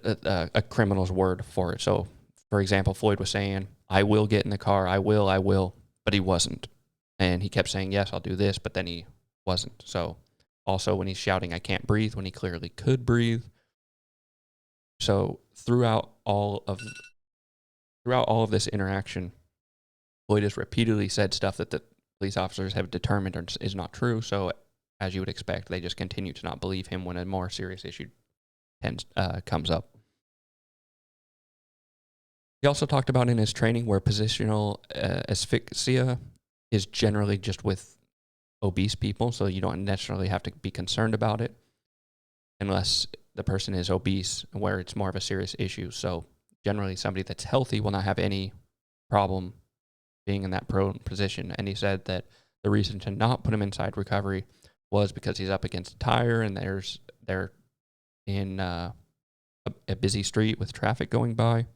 a criminal's word for it. So, for example, Floyd was saying, I will get in the car, I will, but he wasn't. And he kept saying, yes, I'll do this, but then he wasn't. So also when he's shouting, I can't breathe, when he clearly could breathe. So throughout all of this interaction, Floyd has repeatedly said stuff that the police officers have determined is not true. So as you would expect, they just continue to not believe him when a more serious issue comes up. He also talked about in his training where positional asphyxia is generally just with obese people, so you don't necessarily have to be concerned about it unless the person is obese, where it's more of a serious issue. So generally somebody that's healthy will not have any problem being in that prone position. And he said that the reason to not put him inside recovery was because he's up against a tire and they're in a busy street with traffic going by,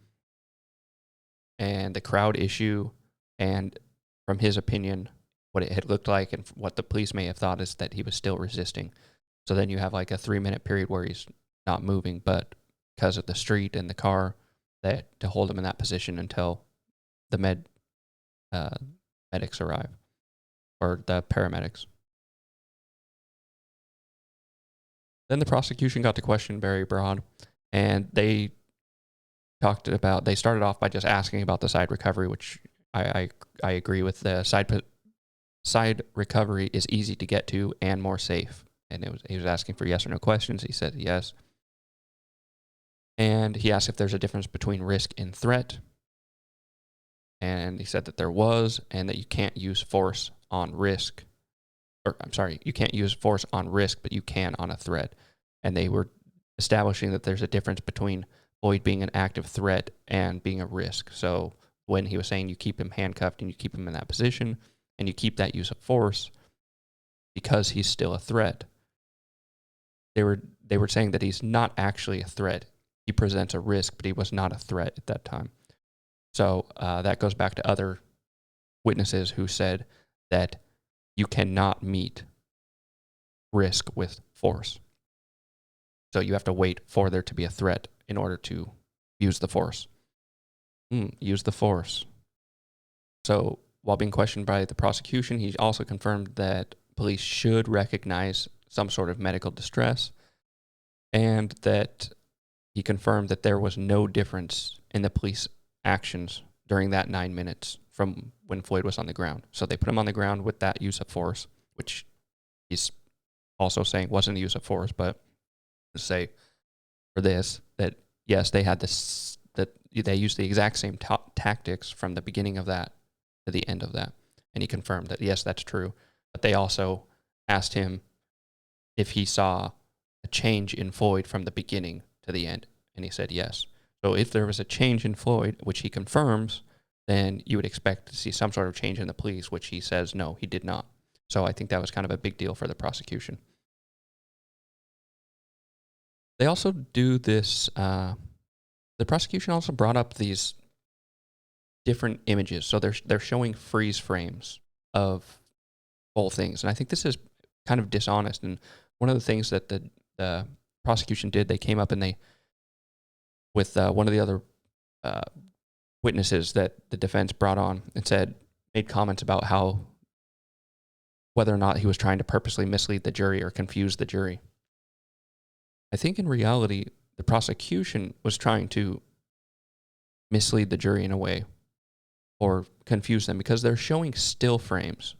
and the crowd issue, and from his opinion, what it had looked like and what the police may have thought is that he was still resisting. So then you have like a 3-minute period where he's not moving, but because of the street and the car, that to hold him in that position until the medics arrive, or the paramedics. Then the prosecution got to question Barry Broad, and they started off by just asking about the side recovery, which I agree with. The side recovery is easy to get to and more safe. And he was asking for yes or no questions. He said yes. And he asked if there's a difference between risk and threat. And he said that there was, and that you can't use force on risk. You can't use force on risk, but you can on a threat. And they were establishing that there's a difference between Floyd being an active threat and being a risk. So when he was saying you keep him handcuffed and you keep him in that position and you keep that use of force because he's still a threat, they were saying that he's not actually a threat. He presents a risk, but he was not a threat at that time. So that goes back to other witnesses who said that you cannot meet risk with force. So you have to wait for there to be a threat in order to use the force. Use the force. So while being questioned by the prosecution, he also confirmed that police should recognize some sort of medical distress, and that he confirmed that there was no difference in the police actions during that 9 minutes from when Floyd was on the ground. So they put him on the ground with that use of force, which he's also saying wasn't a use of force, but to say for this that yes, they had this, that they used the exact same tactics from the beginning of that to the end of that. And he confirmed that yes, that's true. But they also asked him if he saw a change in Floyd from the beginning to the end, and he said yes. So if there was a change in Floyd, which he confirms, then you would expect to see some sort of change in the police, which he says no, he did not. So I think that was kind of a big deal for the prosecution. They also do this, the prosecution also brought up these different images. So they're showing freeze frames of whole things. And I think this is kind of dishonest. And one of the things that the prosecution did, they came up and with one of the other witnesses that the defense brought on and made comments about how whether or not he was trying to purposely mislead the jury or confuse the jury. I think in reality, the prosecution was trying to mislead the jury in a way or confuse them because they're showing still frames.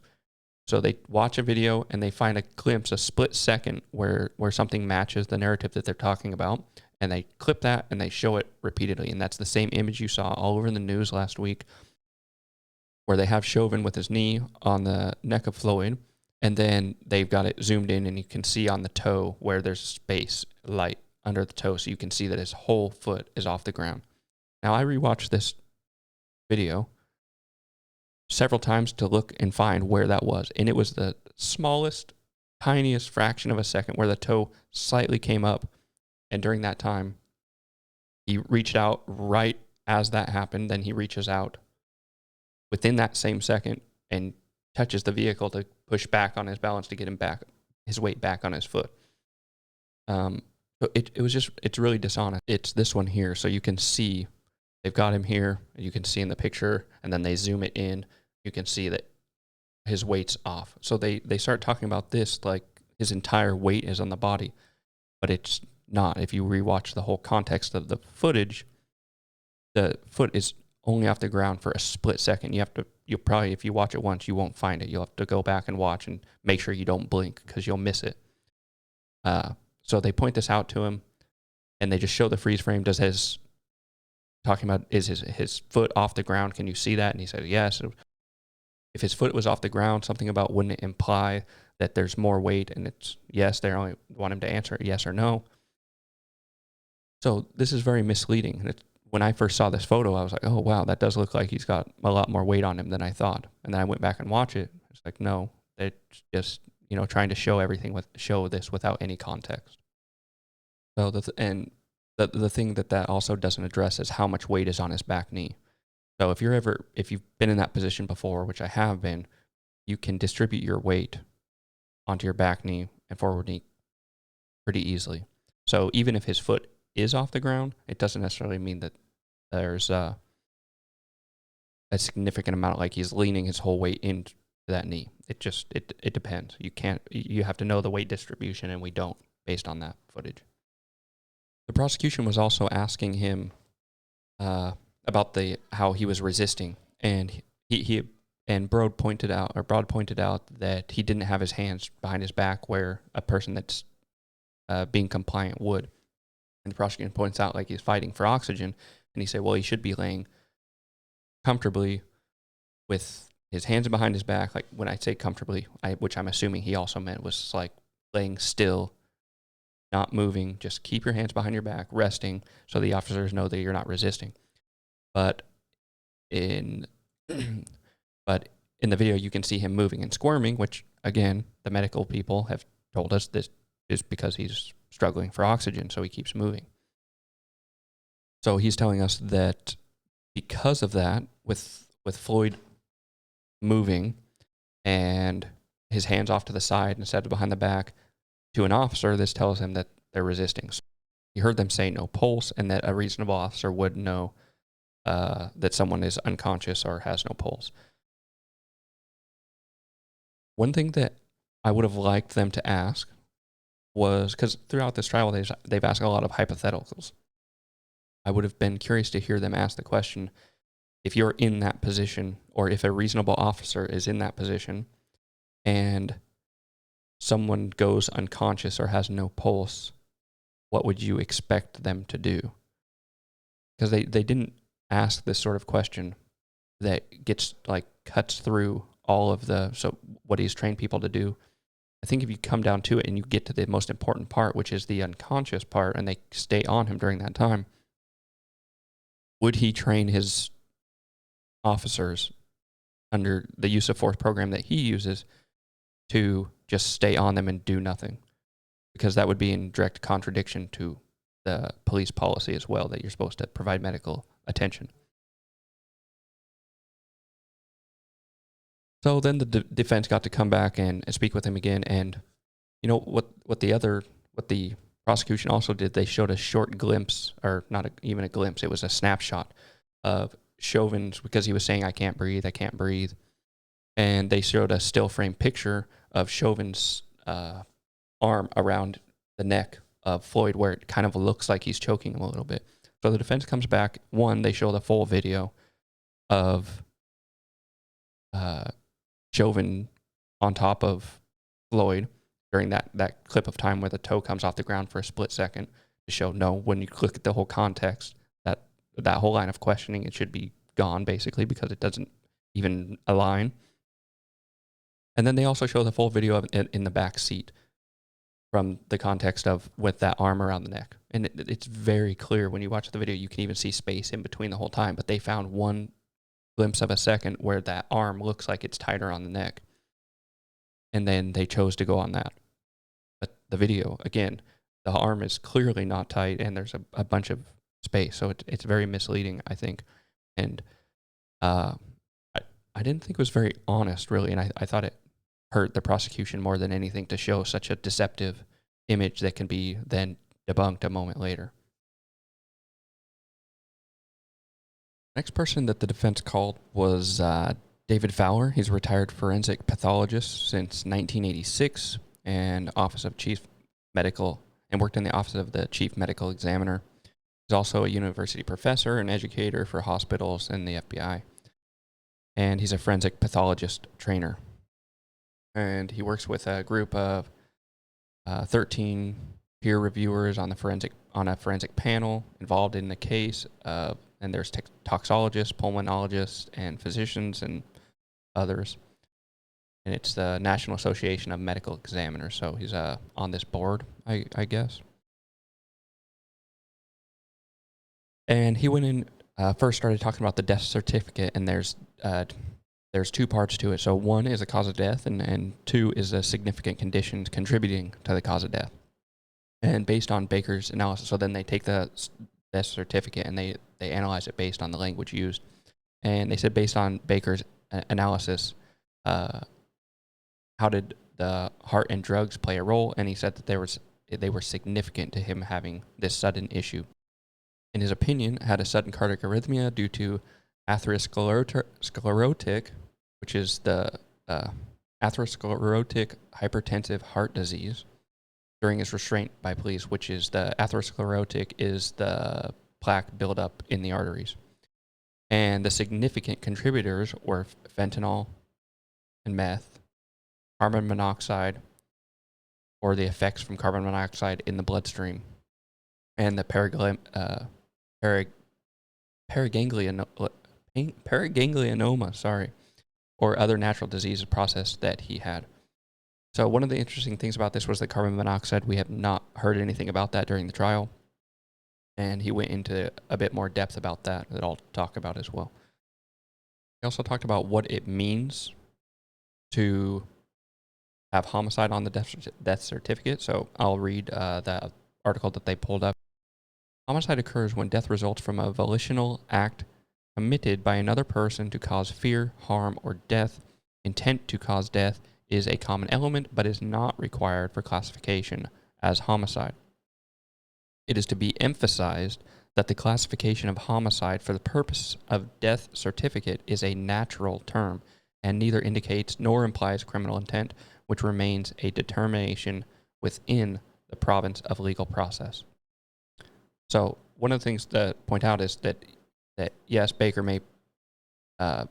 So they watch a video and they find a glimpse, a split second where something matches the narrative that they're talking about, and they clip that and they show it repeatedly. And that's the same image you saw all over the news last week, where they have Chauvin with his knee on the neck of Floyd, and then they've got it zoomed in and you can see on the toe where there's space, light under the toe, so you can see that his whole foot is off the ground. Now, I rewatched this video several times to look and find where that was, and it was the smallest, tiniest fraction of a second where the toe slightly came up, and during that time, he reached out right as that happened. Then he reaches out within that same second and touches the vehicle to push back on his balance to get him back, his weight back on his foot. It's really dishonest. It's this one here. So you can see they've got him here. You can see in the picture, and then they zoom it in. You can see that his weight's off. So they start talking about this like his entire weight is on the body, but it's not. If you rewatch the whole context of the footage, the foot is only off the ground for a split second. You'll probably, if you watch it once, you won't find it. You'll have to go back and watch and make sure you don't blink because you'll miss it. So they point this out to him, and they just show the freeze frame. Does his talking about, is his foot off the ground? Can you see that? And he said, yes. If his foot was off the ground, something about wouldn't it imply that there's more weight? And it's yes, they only want him to answer yes or no. So this is very misleading. And when I first saw this photo, I was like, oh, wow, that does look like he's got a lot more weight on him than I thought. And then I went back and watched it. It's like, no, it's just, trying to show show this without any context. So the thing that also doesn't address is how much weight is on his back knee. So if you've been in that position before, which I have been, you can distribute your weight onto your back knee and forward knee pretty easily. So even if his foot is off the ground, it doesn't necessarily mean that there's a significant amount, like he's leaning his whole weight into that knee. It depends. You have to know the weight distribution, and we don't based on that footage. The prosecution was also asking him about how he was resisting, and Broad pointed out that he didn't have his hands behind his back where a person that's being compliant would. And the prosecution points out like he's fighting for oxygen, and he said, well, he should be laying comfortably with his hands behind his back. Like when I say comfortably, which I'm assuming he also meant was like laying still, not moving, just keep your hands behind your back, resting, so the officers know that you're not resisting. But in the video, you can see him moving and squirming, which, again, the medical people have told us this is because he's struggling for oxygen, so he keeps moving. So he's telling us that because of that, with Floyd moving and his hands off to the side instead of behind the back, to an officer, this tells him that they're resisting. So he heard them say no pulse, and that a reasonable officer would know that someone is unconscious or has no pulse. One thing that I would have liked them to ask was, because throughout this trial they've asked a lot of hypotheticals. I would have been curious to hear them ask the question, if you're in that position, or if a reasonable officer is in that position, and someone goes unconscious or has no pulse, what would you expect them to do? Because they didn't ask this sort of question that cuts through all of what he's trained people to do. I think if you come down to it and you get to the most important part, which is the unconscious part, and they stay on him during that time, would he train his officers under the use of force program that he uses to just stay on them and do nothing? Because that would be in direct contradiction to the police policy as well, that you're supposed to provide medical attention. So then the defense got to come back and speak with him again, and what the prosecution also did, they showed a short glimpse, or not even a glimpse, it was a snapshot of Chauvin's, because he was saying, I can't breathe, and they showed a still frame picture of Chauvin's arm around the neck of Floyd, where it kind of looks like he's choking him a little bit. So the defense comes back. One, they show the full video of Chauvin on top of Floyd during that clip of time where the toe comes off the ground for a split second, to show, no, when you look at the whole context, that whole line of questioning, it should be gone, basically, because it doesn't even align. And then they also show the full video of it in the back seat, from the context of with that arm around the neck. And it's very clear when you watch the video, you can even see space in between the whole time, but they found one glimpse of a second where that arm looks like it's tighter on the neck. And then they chose to go on that. But the video, again, the arm is clearly not tight, and there's a bunch of space. So it's very misleading, I think. And I didn't think it was very honest, really, and I thought it hurt the prosecution more than anything to show such a deceptive image that can be then debunked a moment later. Next person that the defense called was David Fowler. He's a retired forensic pathologist since 1986 and worked in the office of the chief medical examiner. He's also a university professor and educator for hospitals and the FBI. And he's a forensic pathologist trainer. And he works with a group of 13 peer reviewers on a forensic panel involved in the case of and there's toxologists, pulmonologists, and physicians and others. And it's the National Association of Medical Examiners. So he's on this board, I guess. And he went in, first started talking about the death certificate, and there's two parts to it. So one is a cause of death, and two is a significant condition contributing to the cause of death. And based on Baker's analysis, so then they take the death certificate and they analyze it based on the language used. And they said based on Baker's analysis, how did the heart and drugs play a role? And he said that they were significant to him having this sudden issue. In his opinion, had a sudden cardiac arrhythmia due to atherosclerotic, which is the atherosclerotic hypertensive heart disease, during his restraint by police, which is the atherosclerotic is the plaque buildup in the arteries. And the significant contributors were fentanyl and meth, carbon monoxide, or the effects from carbon monoxide in the bloodstream, and the paraganglionoma, or other natural disease process that he had. So one of the interesting things about this was the carbon monoxide. We have not heard anything about that during the trial. And he went into a bit more depth about that I'll talk about as well. He also talked about what it means to have homicide on the death certificate. So I'll read the article that they pulled up. Homicide occurs when death results from a volitional act committed by another person to cause fear, harm, or death. Intent to cause death is a common element, but is not required for classification as homicide. It is to be emphasized that the classification of homicide for the purpose of death certificate is a natural term, and neither indicates nor implies criminal intent, which remains a determination within the province of legal process. So one of the things to point out is that yes, Baker may, on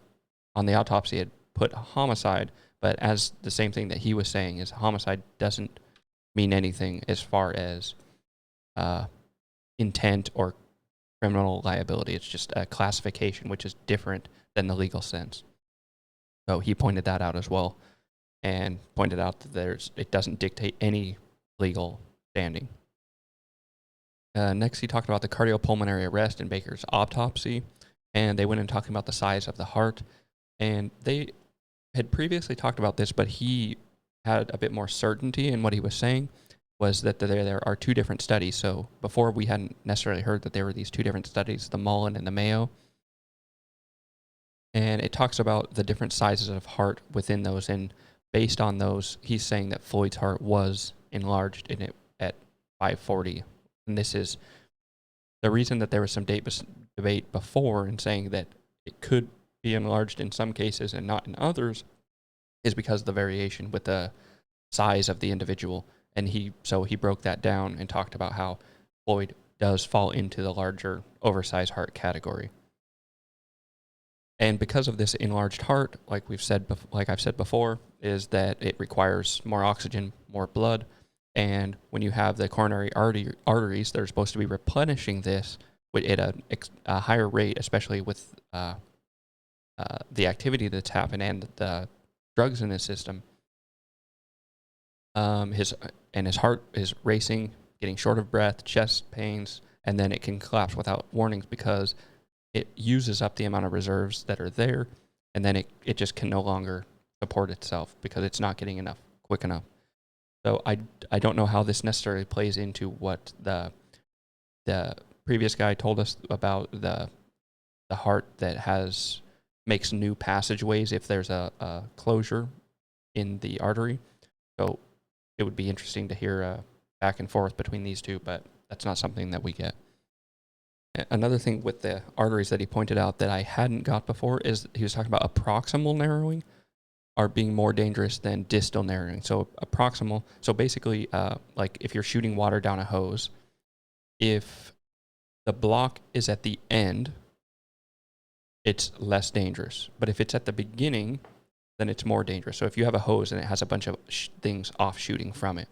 the autopsy, had put homicide, but as the same thing that he was saying is homicide doesn't mean anything as far as intent or criminal liability. It's just a classification, which is different than the legal sense. So he pointed that out as well, and pointed out that it doesn't dictate any legal standing. Next, he talked about the cardiopulmonary arrest in Baker's autopsy, and they went in talking about the size of the heart. And they had previously talked about this, but he had a bit more certainty in what he was saying, was that there are two different studies. So before, we hadn't necessarily heard that there were these two different studies, the Mullen and the Mayo. And it talks about the different sizes of heart within those, and based on those, he's saying that Floyd's heart was enlarged in it at 540. And this is the reason that there was some debate before in saying that it could be enlarged in some cases and not in others, is because of the variation with the size of the individual. And he broke that down and talked about how Floyd does fall into the larger oversized heart category. And because of this enlarged heart, like I've said before, is that it requires more oxygen, more blood. And when you have the coronary arteries, they're supposed to be replenishing this at a higher rate, especially with the activity that's happened and the drugs in his system. His heart is racing, getting short of breath, chest pains, and then it can collapse without warnings because it uses up the amount of reserves that are there, and then it just can no longer support itself because it's not getting enough quick enough. So I don't know how this necessarily plays into what the previous guy told us about the heart that makes new passageways if there's a closure in the artery. So it would be interesting to hear back and forth between these two, but that's not something that we get. Another thing with the arteries that he pointed out that I hadn't got before is he was talking about a proximal narrowing are being more dangerous than distal narrowing. So a proximal, so basically like if you're shooting water down a hose, if the block is at the end, it's less dangerous. But if it's at the beginning, then it's more dangerous. So if you have a hose and it has a bunch of things offshooting from it,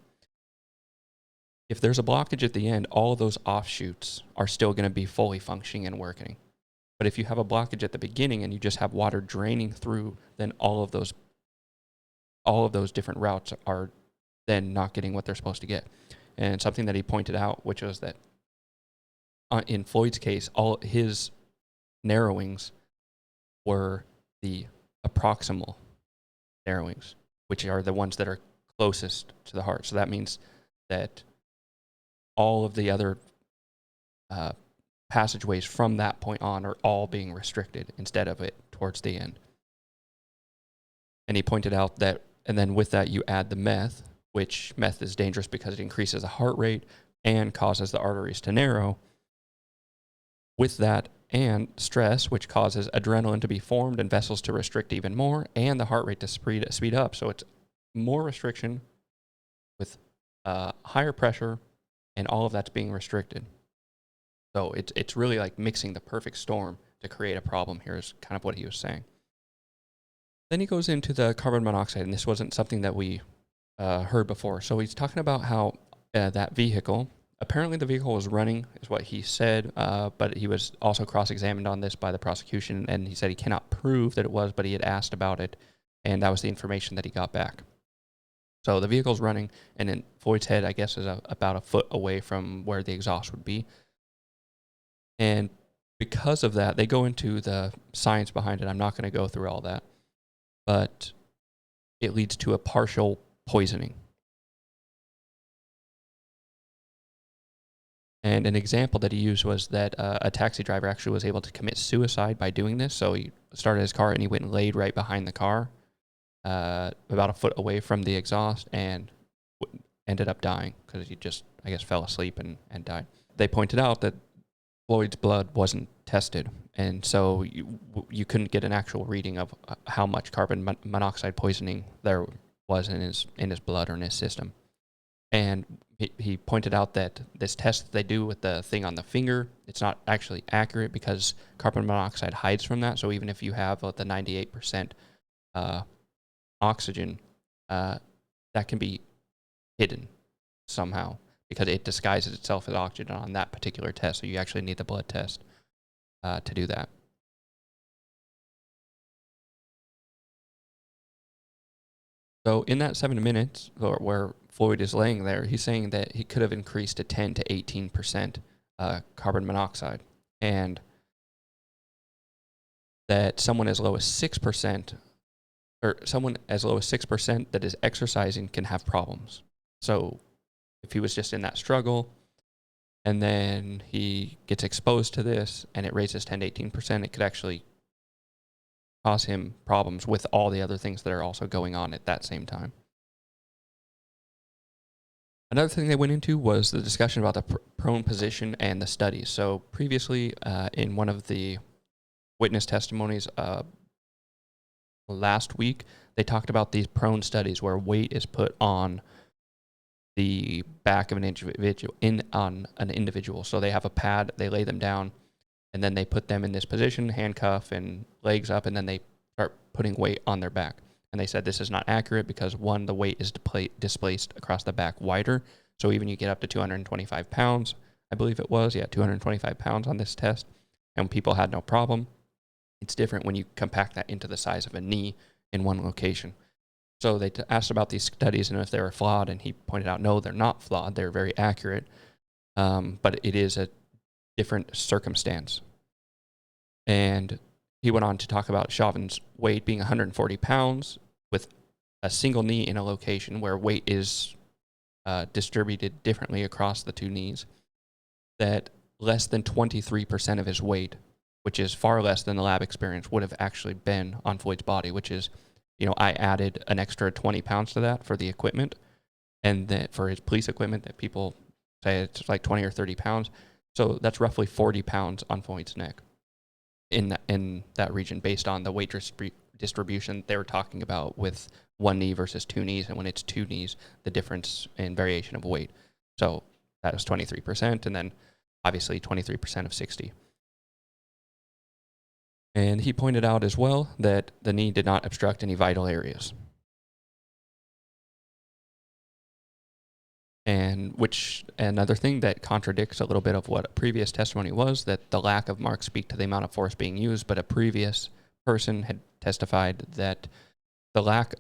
if there's a blockage at the end, all of those offshoots are still going to be fully functioning and working. But if you have a blockage at the beginning and you just have water draining through, then all of those different routes are then not getting what they're supposed to get. And something that he pointed out, which was that in Floyd's case, all his narrowings were the approximal narrowings, which are the ones that are closest to the heart. So that means that all of the other passageways from that point on are all being restricted instead of it towards the end. And he pointed out that, and then with that you add the meth, which meth is dangerous because it increases the heart rate and causes the arteries to narrow. With that and stress, which causes adrenaline to be formed and vessels to restrict even more, and the heart rate to speed up. So it's more restriction with higher pressure, and all of that's being restricted. So it's really like mixing the perfect storm to create a problem here is kind of what he was saying. Then he goes into the carbon monoxide, and this wasn't something that we heard before. So he's talking about how that vehicle, apparently the vehicle was running, is what he said, but he was also cross-examined on this by the prosecution, and he said he cannot prove that it was, but he had asked about it, and that was the information that he got back. So the vehicle's running, and then Floyd's head, I guess, is about a foot away from where the exhaust would be. And because of that, they go into the science behind it. I'm not going to go through all that, but it leads to a partial poisoning. And an example that he used was that a taxi driver actually was able to commit suicide by doing this. So he started his car and he went and laid right behind the car, about a foot away from the exhaust, and ended up dying because he just, I guess, fell asleep and died. They pointed out that Floyd's blood wasn't tested, and so you couldn't get an actual reading of how much carbon monoxide poisoning there was in his blood or in his system. And he pointed out that this test that they do with the thing on the finger, it's not actually accurate because carbon monoxide hides from that. So even if you have the 98% oxygen, that can be hidden somehow because it disguises itself as oxygen on that particular test. So you actually need the blood test to do that. So in that 7 minutes where Floyd is laying there, he's saying that he could have increased to 10 to 18% carbon monoxide, and that someone as low as 6%, or someone as low as 6% that is exercising can have problems. So if he was just in that struggle and then he gets exposed to this and it raises 10 to 18%, it could actually cause him problems with all the other things that are also going on at that same time. Another thing they went into was the discussion about the prone position and the studies. So previously, in one of the witness testimonies last week, they talked about these prone studies where weight is put on the back of an individual. So they have a pad, they lay them down, and then they put them in this position, handcuff and legs up, and then they start putting weight on their back. And they said this is not accurate because, one, the weight is displaced across the back wider. So even you get up to 225 pounds, I believe it was, 225 pounds on this test, and people had no problem. It's different when you compact that into the size of a knee in one location. So they asked about these studies and if they were flawed, and he pointed out, no, they're not flawed. They're very accurate, but it is a different circumstance. And he went on to talk about Chauvin's weight being 140 pounds with a single knee in a location where weight is distributed differently across the two knees, that less than 23% of his weight, which is far less than the lab experience, would have actually been on Floyd's body, which is, I added an extra 20 pounds to that for the equipment, and that for his police equipment that people say it's like 20 or 30 pounds. So that's roughly 40 pounds on Floyd's neck in that region based on the weight distribution they were talking about with one knee versus two knees. And when it's two knees, the difference in variation of weight. So that was 23%, and then obviously 23% of 60. And he pointed out as well that the knee did not obstruct any vital areas. And which another thing that contradicts a little bit of what a previous testimony was, that the lack of marks speak to the amount of force being used, but a previous person had testified that the lack,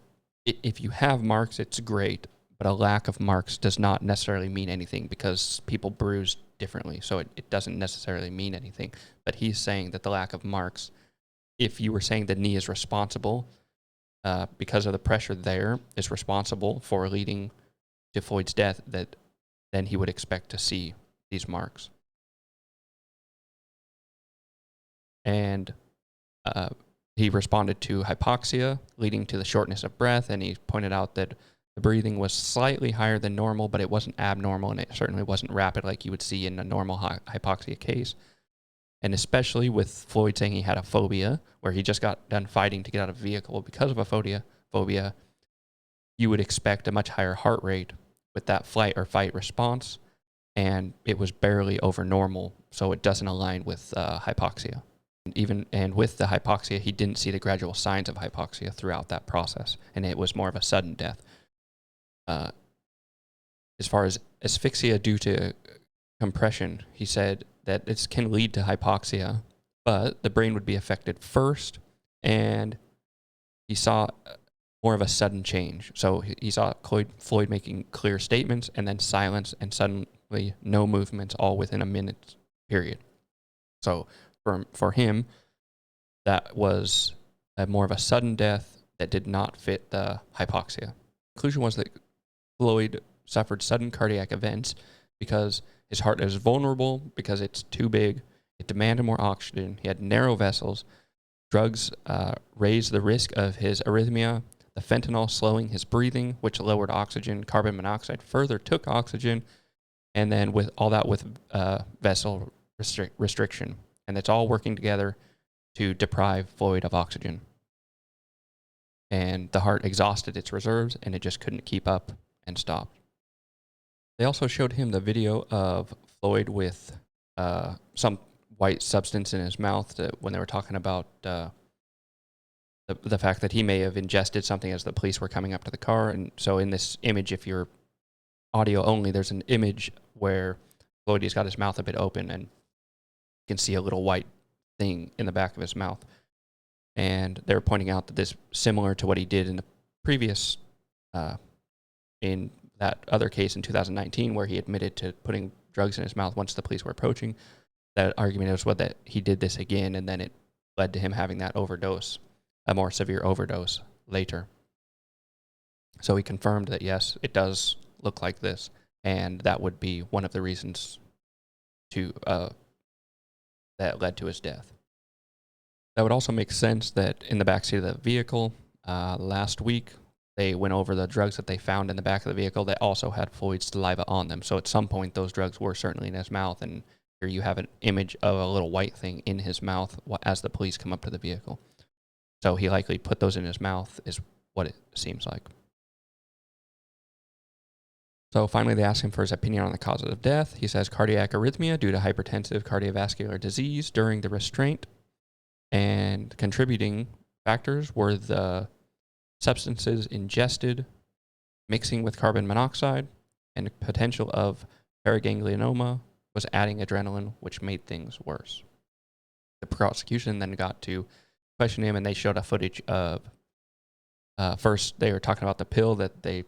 if you have marks, it's great, but a lack of marks does not necessarily mean anything because people bruise differently, so it doesn't necessarily mean anything. But he's saying that the lack of marks, if you were saying the knee is responsible, because of the pressure there, is responsible for leading to Floyd's death, that then he would expect to see these marks. And he responded to hypoxia, leading to the shortness of breath, and he pointed out that the breathing was slightly higher than normal, but it wasn't abnormal, and it certainly wasn't rapid like you would see in a normal hypoxia case. And especially with Floyd saying he had a phobia, where he just got done fighting to get out of a vehicle because of a phobia, you would expect a much higher heart rate with that flight or fight response, and it was barely over normal, so it doesn't align with hypoxia. And with the hypoxia, he didn't see the gradual signs of hypoxia throughout that process, and it was more of a sudden death. As far as asphyxia due to compression, he said that this can lead to hypoxia, but the brain would be affected first, and he saw more of a sudden change. So he saw Floyd making clear statements and then silence and suddenly no movements, all within a minute period. So for him, that was more of a sudden death that did not fit the hypoxia. The conclusion was that Floyd suffered sudden cardiac events because his heart is vulnerable, because it's too big, it demanded more oxygen, he had narrow vessels, drugs raised the risk of his arrhythmia, the fentanyl slowing his breathing, which lowered oxygen, carbon monoxide further took oxygen, and then with all that with vessel restriction. And it's all working together to deprive Floyd of oxygen. And the heart exhausted its reserves, and it just couldn't keep up and stopped. They also showed him the video of Floyd with some white substance in his mouth when they were talking about the fact that he may have ingested something as the police were coming up to the car. And so in this image, if you're audio only, there's an image where Floyd's got his mouth a bit open, and you can see a little white thing in the back of his mouth. And they were pointing out that this similar to what he did in the previous, in that other case in 2019, where he admitted to putting drugs in his mouth once the police were approaching. That argument was that he did this again, and then it led to him having that overdose, a more severe overdose later. So he confirmed that, yes, it does look like this, and that would be one of the reasons that led to his death. That would also make sense that in the backseat of the vehicle, last week, they went over the drugs that they found in the back of the vehicle that also had Floyd's saliva on them. So at some point, those drugs were certainly in his mouth, and here you have an image of a little white thing in his mouth as the police come up to the vehicle. So he likely put those in his mouth, is what it seems like. So finally, they asked him for his opinion on the cause of death. He says cardiac arrhythmia due to hypertensive cardiovascular disease during the restraint, and contributing factors were the substances ingested, mixing with carbon monoxide, and potential of paraganglionoma was adding adrenaline, which made things worse. The prosecution then got to question him, and they showed a footage of, first they were talking about the pill that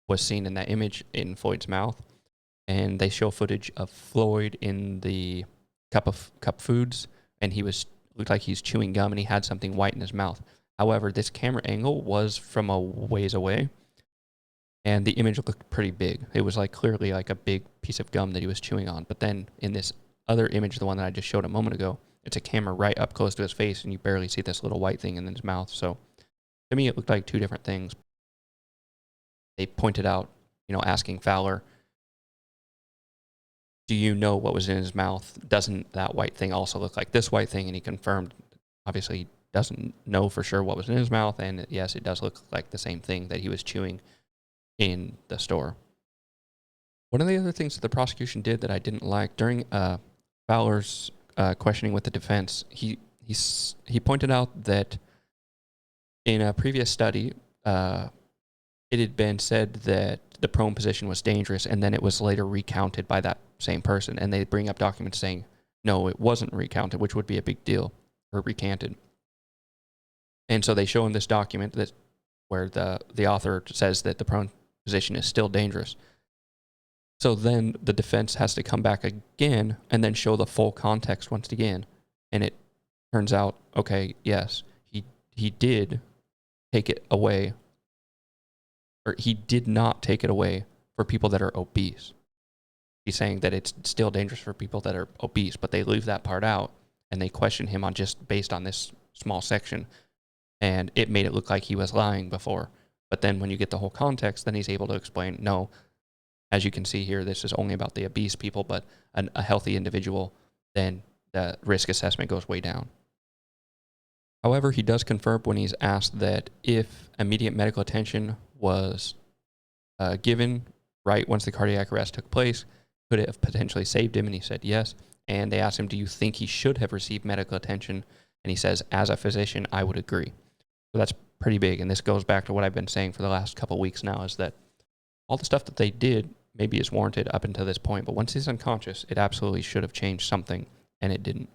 was seen in that image in Floyd's mouth, and they show footage of Floyd in the cup foods, and looked like he's chewing gum, and he had something white in his mouth. However, this camera angle was from a ways away, and the image looked pretty big. It was clearly like a big piece of gum that he was chewing on. But then in this other image, the one that I just showed a moment ago, it's a camera right up close to his face, and you barely see this little white thing in his mouth. So to me, it looked like two different things. They pointed out, asking Fowler, do you know what was in his mouth? Doesn't that white thing also look like this white thing? And he confirmed, obviously, he doesn't know for sure what was in his mouth. And yes, it does look like the same thing that he was chewing in the store. One of the other things that the prosecution did that I didn't like, during Fowler's questioning with the defense, he pointed out that in a previous study, it had been said that the prone position was dangerous, and then it was later recounted by that same person, and they bring up documents saying, no, it wasn't recounted, which would be a big deal, or recanted. And so they show him this document that where the author says that the prone position is still dangerous. So then the defense has to come back again and then show the full context once again. And it turns out, okay, yes, he did take it away, or he did not take it away for people that are obese. He's saying that it's still dangerous for people that are obese, but they leave that part out and they question him on just based on this small section. And it made it look like he was lying before. But then when you get the whole context, then he's able to explain, no, as you can see here, this is only about the obese people, but a healthy individual, then the risk assessment goes way down. However, he does confirm when he's asked that if immediate medical attention was given right once the cardiac arrest took place, could it have potentially saved him? And he said yes. And they asked him, do you think he should have received medical attention? And he says, as a physician, I would agree. So that's pretty big. And this goes back to what I've been saying for the last couple of weeks now, is that all the stuff that they did maybe is warranted up until this point. But once he's unconscious, it absolutely should have changed something, and it didn't.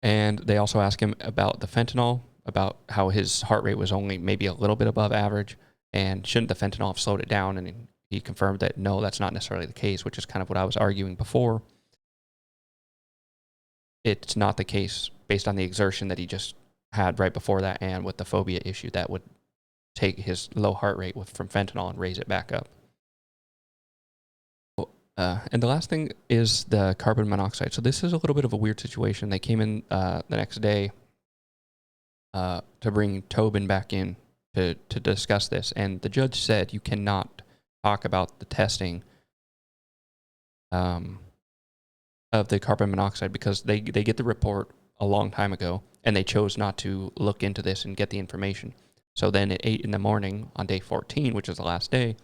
And they also ask him about the fentanyl, about how his heart rate was only maybe a little bit above average, and shouldn't the fentanyl have slowed it down? And he confirmed that no, that's not necessarily the case, which is kind of what I was arguing before. It's not the case based on the exertion that he just had right before that, and with the phobia issue that would take his low heart rate from fentanyl and raise it back up. And the last thing is the carbon monoxide. So this is a little bit of a weird situation. They came in the next day to bring Chauvin back in to discuss this, and the judge said you cannot talk about the testing of the carbon monoxide because they get the report a long time ago, and they chose not to look into this and get the information. So then at 8 in the morning on day 14, which is the last day,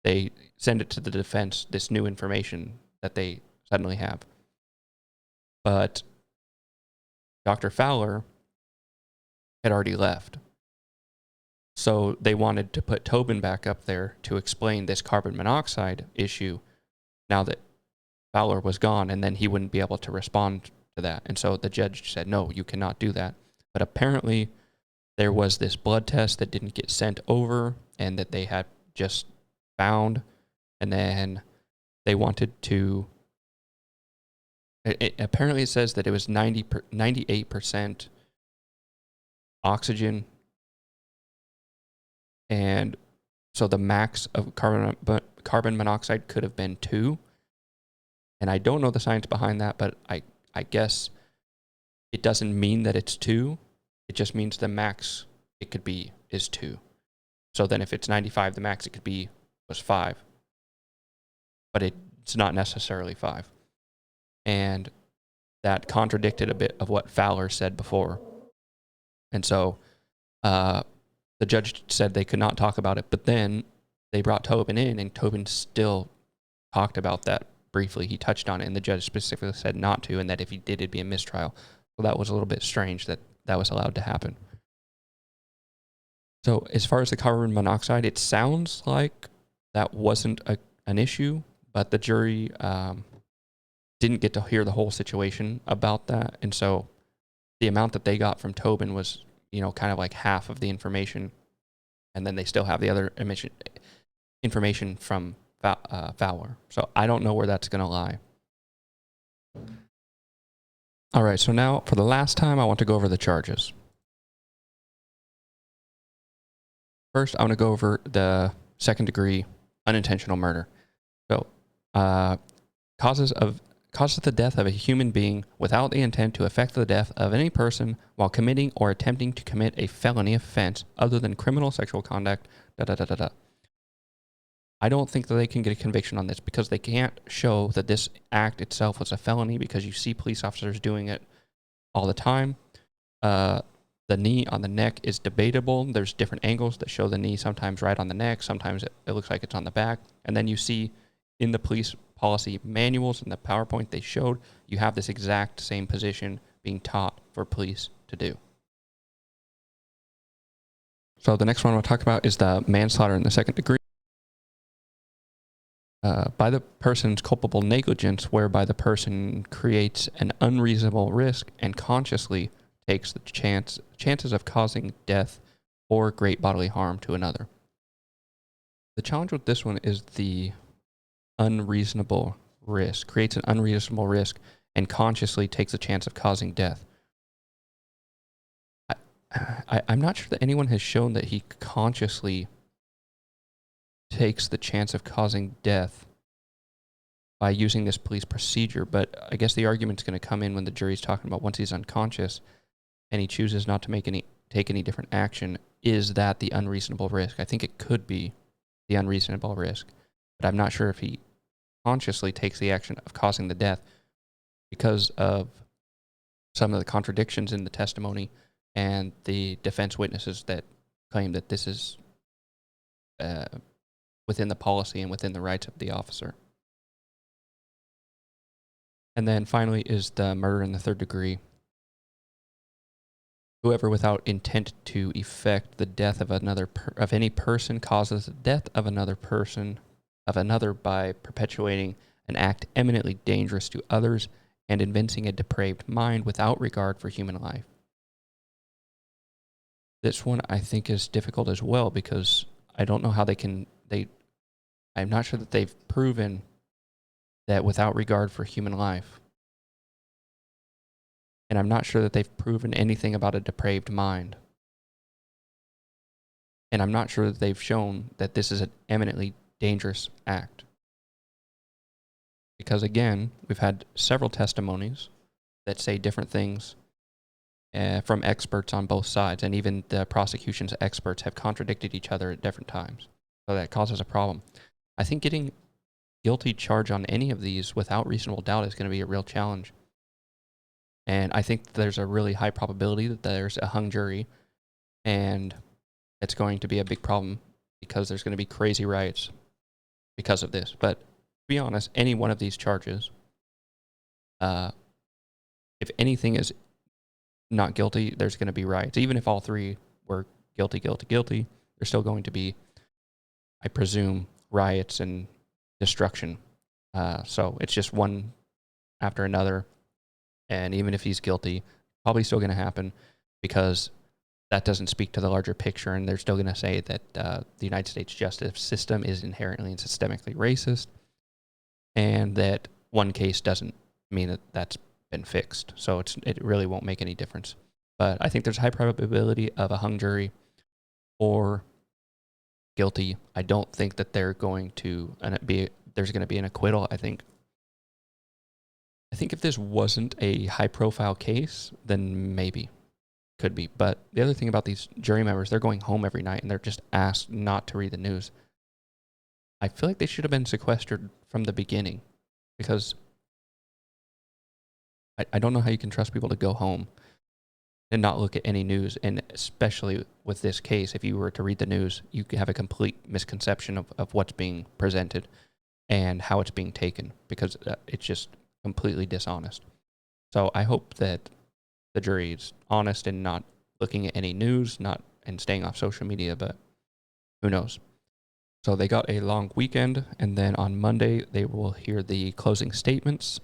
they send it to the defense, this new information that they suddenly have. But Dr. Fowler had already left. So they wanted to put Tobin back up there to explain this carbon monoxide issue now that Fowler was gone, and then he wouldn't be able to respond to that. And so the judge said, no, you cannot do that. But apparently there was this blood test that didn't get sent over and that they had just found, and then they wanted to, apparently it says that it was 98% oxygen, and so the max of carbon monoxide could have been 2, and I don't know the science behind that, but I guess it doesn't mean that it's 2, it just means the max it could be is 2. So then if it's 95, the max it could be was 5. But it's not necessarily 5. And that contradicted a bit of what Fowler said before. And so the judge said they could not talk about it, but then they brought Tobin in, and Tobin still talked about that briefly. He touched on it, and the judge specifically said not to, and that if he did, it'd be a mistrial. So that was a little bit strange that that was allowed to happen. So as far as the carbon monoxide, it sounds like that wasn't an issue, but the jury didn't get to hear the whole situation about that. And so the amount that they got from Tobin was, kind of like half of the information. And then they still have the other information from Fowler. So I don't know where that's going to lie. All right, so now for the last time, I want to go over the charges. First, I want to go over the second-degree unintentional murder. So, causes the death of a human being without the intent to effect the death of any person while committing or attempting to commit a felony offense other than criminal sexual conduct, I don't think that they can get a conviction on this because they can't show that this act itself was a felony, because you see police officers doing it all the time. The knee on the neck is debatable. There's different angles that show the knee, sometimes right on the neck, sometimes it looks like it's on the back. And then you see in the police policy manuals and the PowerPoint they showed, you have this exact same position being taught for police to do. So the next one we'll talk about is the manslaughter in the second degree. By the person's culpable negligence, whereby the person creates an unreasonable risk and consciously takes the chances of causing death or great bodily harm to another. The challenge with this one is the unreasonable risk, creates an unreasonable risk and consciously takes a chance of causing death. I'm not sure that anyone has shown that he consciously takes the chance of causing death by using this police procedure, but I guess the argument's going to come in when the jury's talking about once he's unconscious and he chooses not to take any different action, is that the unreasonable risk? I think it could be the unreasonable risk, but I'm not sure if he consciously takes the action of causing the death because of some of the contradictions in the testimony and the defense witnesses that claim that this is within the policy and within the rights of the officer. And then finally is the murder in the third degree. Whoever without intent to effect the death of of any person causes the death of another by perpetuating an act eminently dangerous to others and evincing a depraved mind without regard for human life. This one I think is difficult as well because I don't know how I'm not sure that they've proven that without regard for human life. And I'm not sure that they've proven anything about a depraved mind. And I'm not sure that they've shown that this is an eminently dangerous act. Because again, we've had several testimonies that say different things from experts on both sides, and even the prosecution's experts have contradicted each other at different times. So that causes a problem. I think getting guilty charge on any of these without reasonable doubt is going to be a real challenge. And I think there's a really high probability that there's a hung jury, and it's going to be a big problem because there's going to be crazy riots because of this. But to be honest, any one of these charges, if anything is not guilty, there's going to be riots. Even if all three were guilty, there's still going to be, I presume, riots and destruction. So it's just one after another. And even if he's guilty, probably still going to happen because that doesn't speak to the larger picture. And they're still going to say that the United States justice system is inherently and systemically racist, and that one case doesn't mean that that's been fixed. So it really won't make any difference. But I think there's a high probability of a hung jury or guilty. I don't think that there's going to be an acquittal. I think if this wasn't a high-profile case, then maybe could be. But the other thing about these jury members, they're going home every night and they're just asked not to read the news. I feel like they should have been sequestered from the beginning because I don't know how you can trust people to go home and not look at any news. And especially with this case, if you were to read the news, you could have a complete misconception of what's being presented and how it's being taken because it's just completely dishonest. So I hope that the jury is honest and not looking at any news, and staying off social media, but who knows? So they got a long weekend, and then on Monday they will hear the closing statements,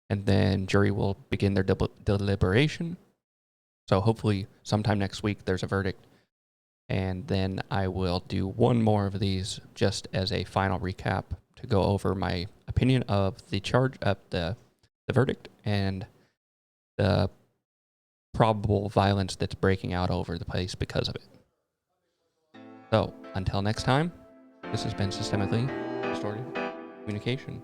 and then jury will begin their deliberation. So hopefully sometime next week there's a verdict, and then I will do one more of these just as a final recap to go over my opinion of the charge of the verdict and the probable violence that's breaking out over the place because of it. So until next time, this has been Systemically Distorted Communication.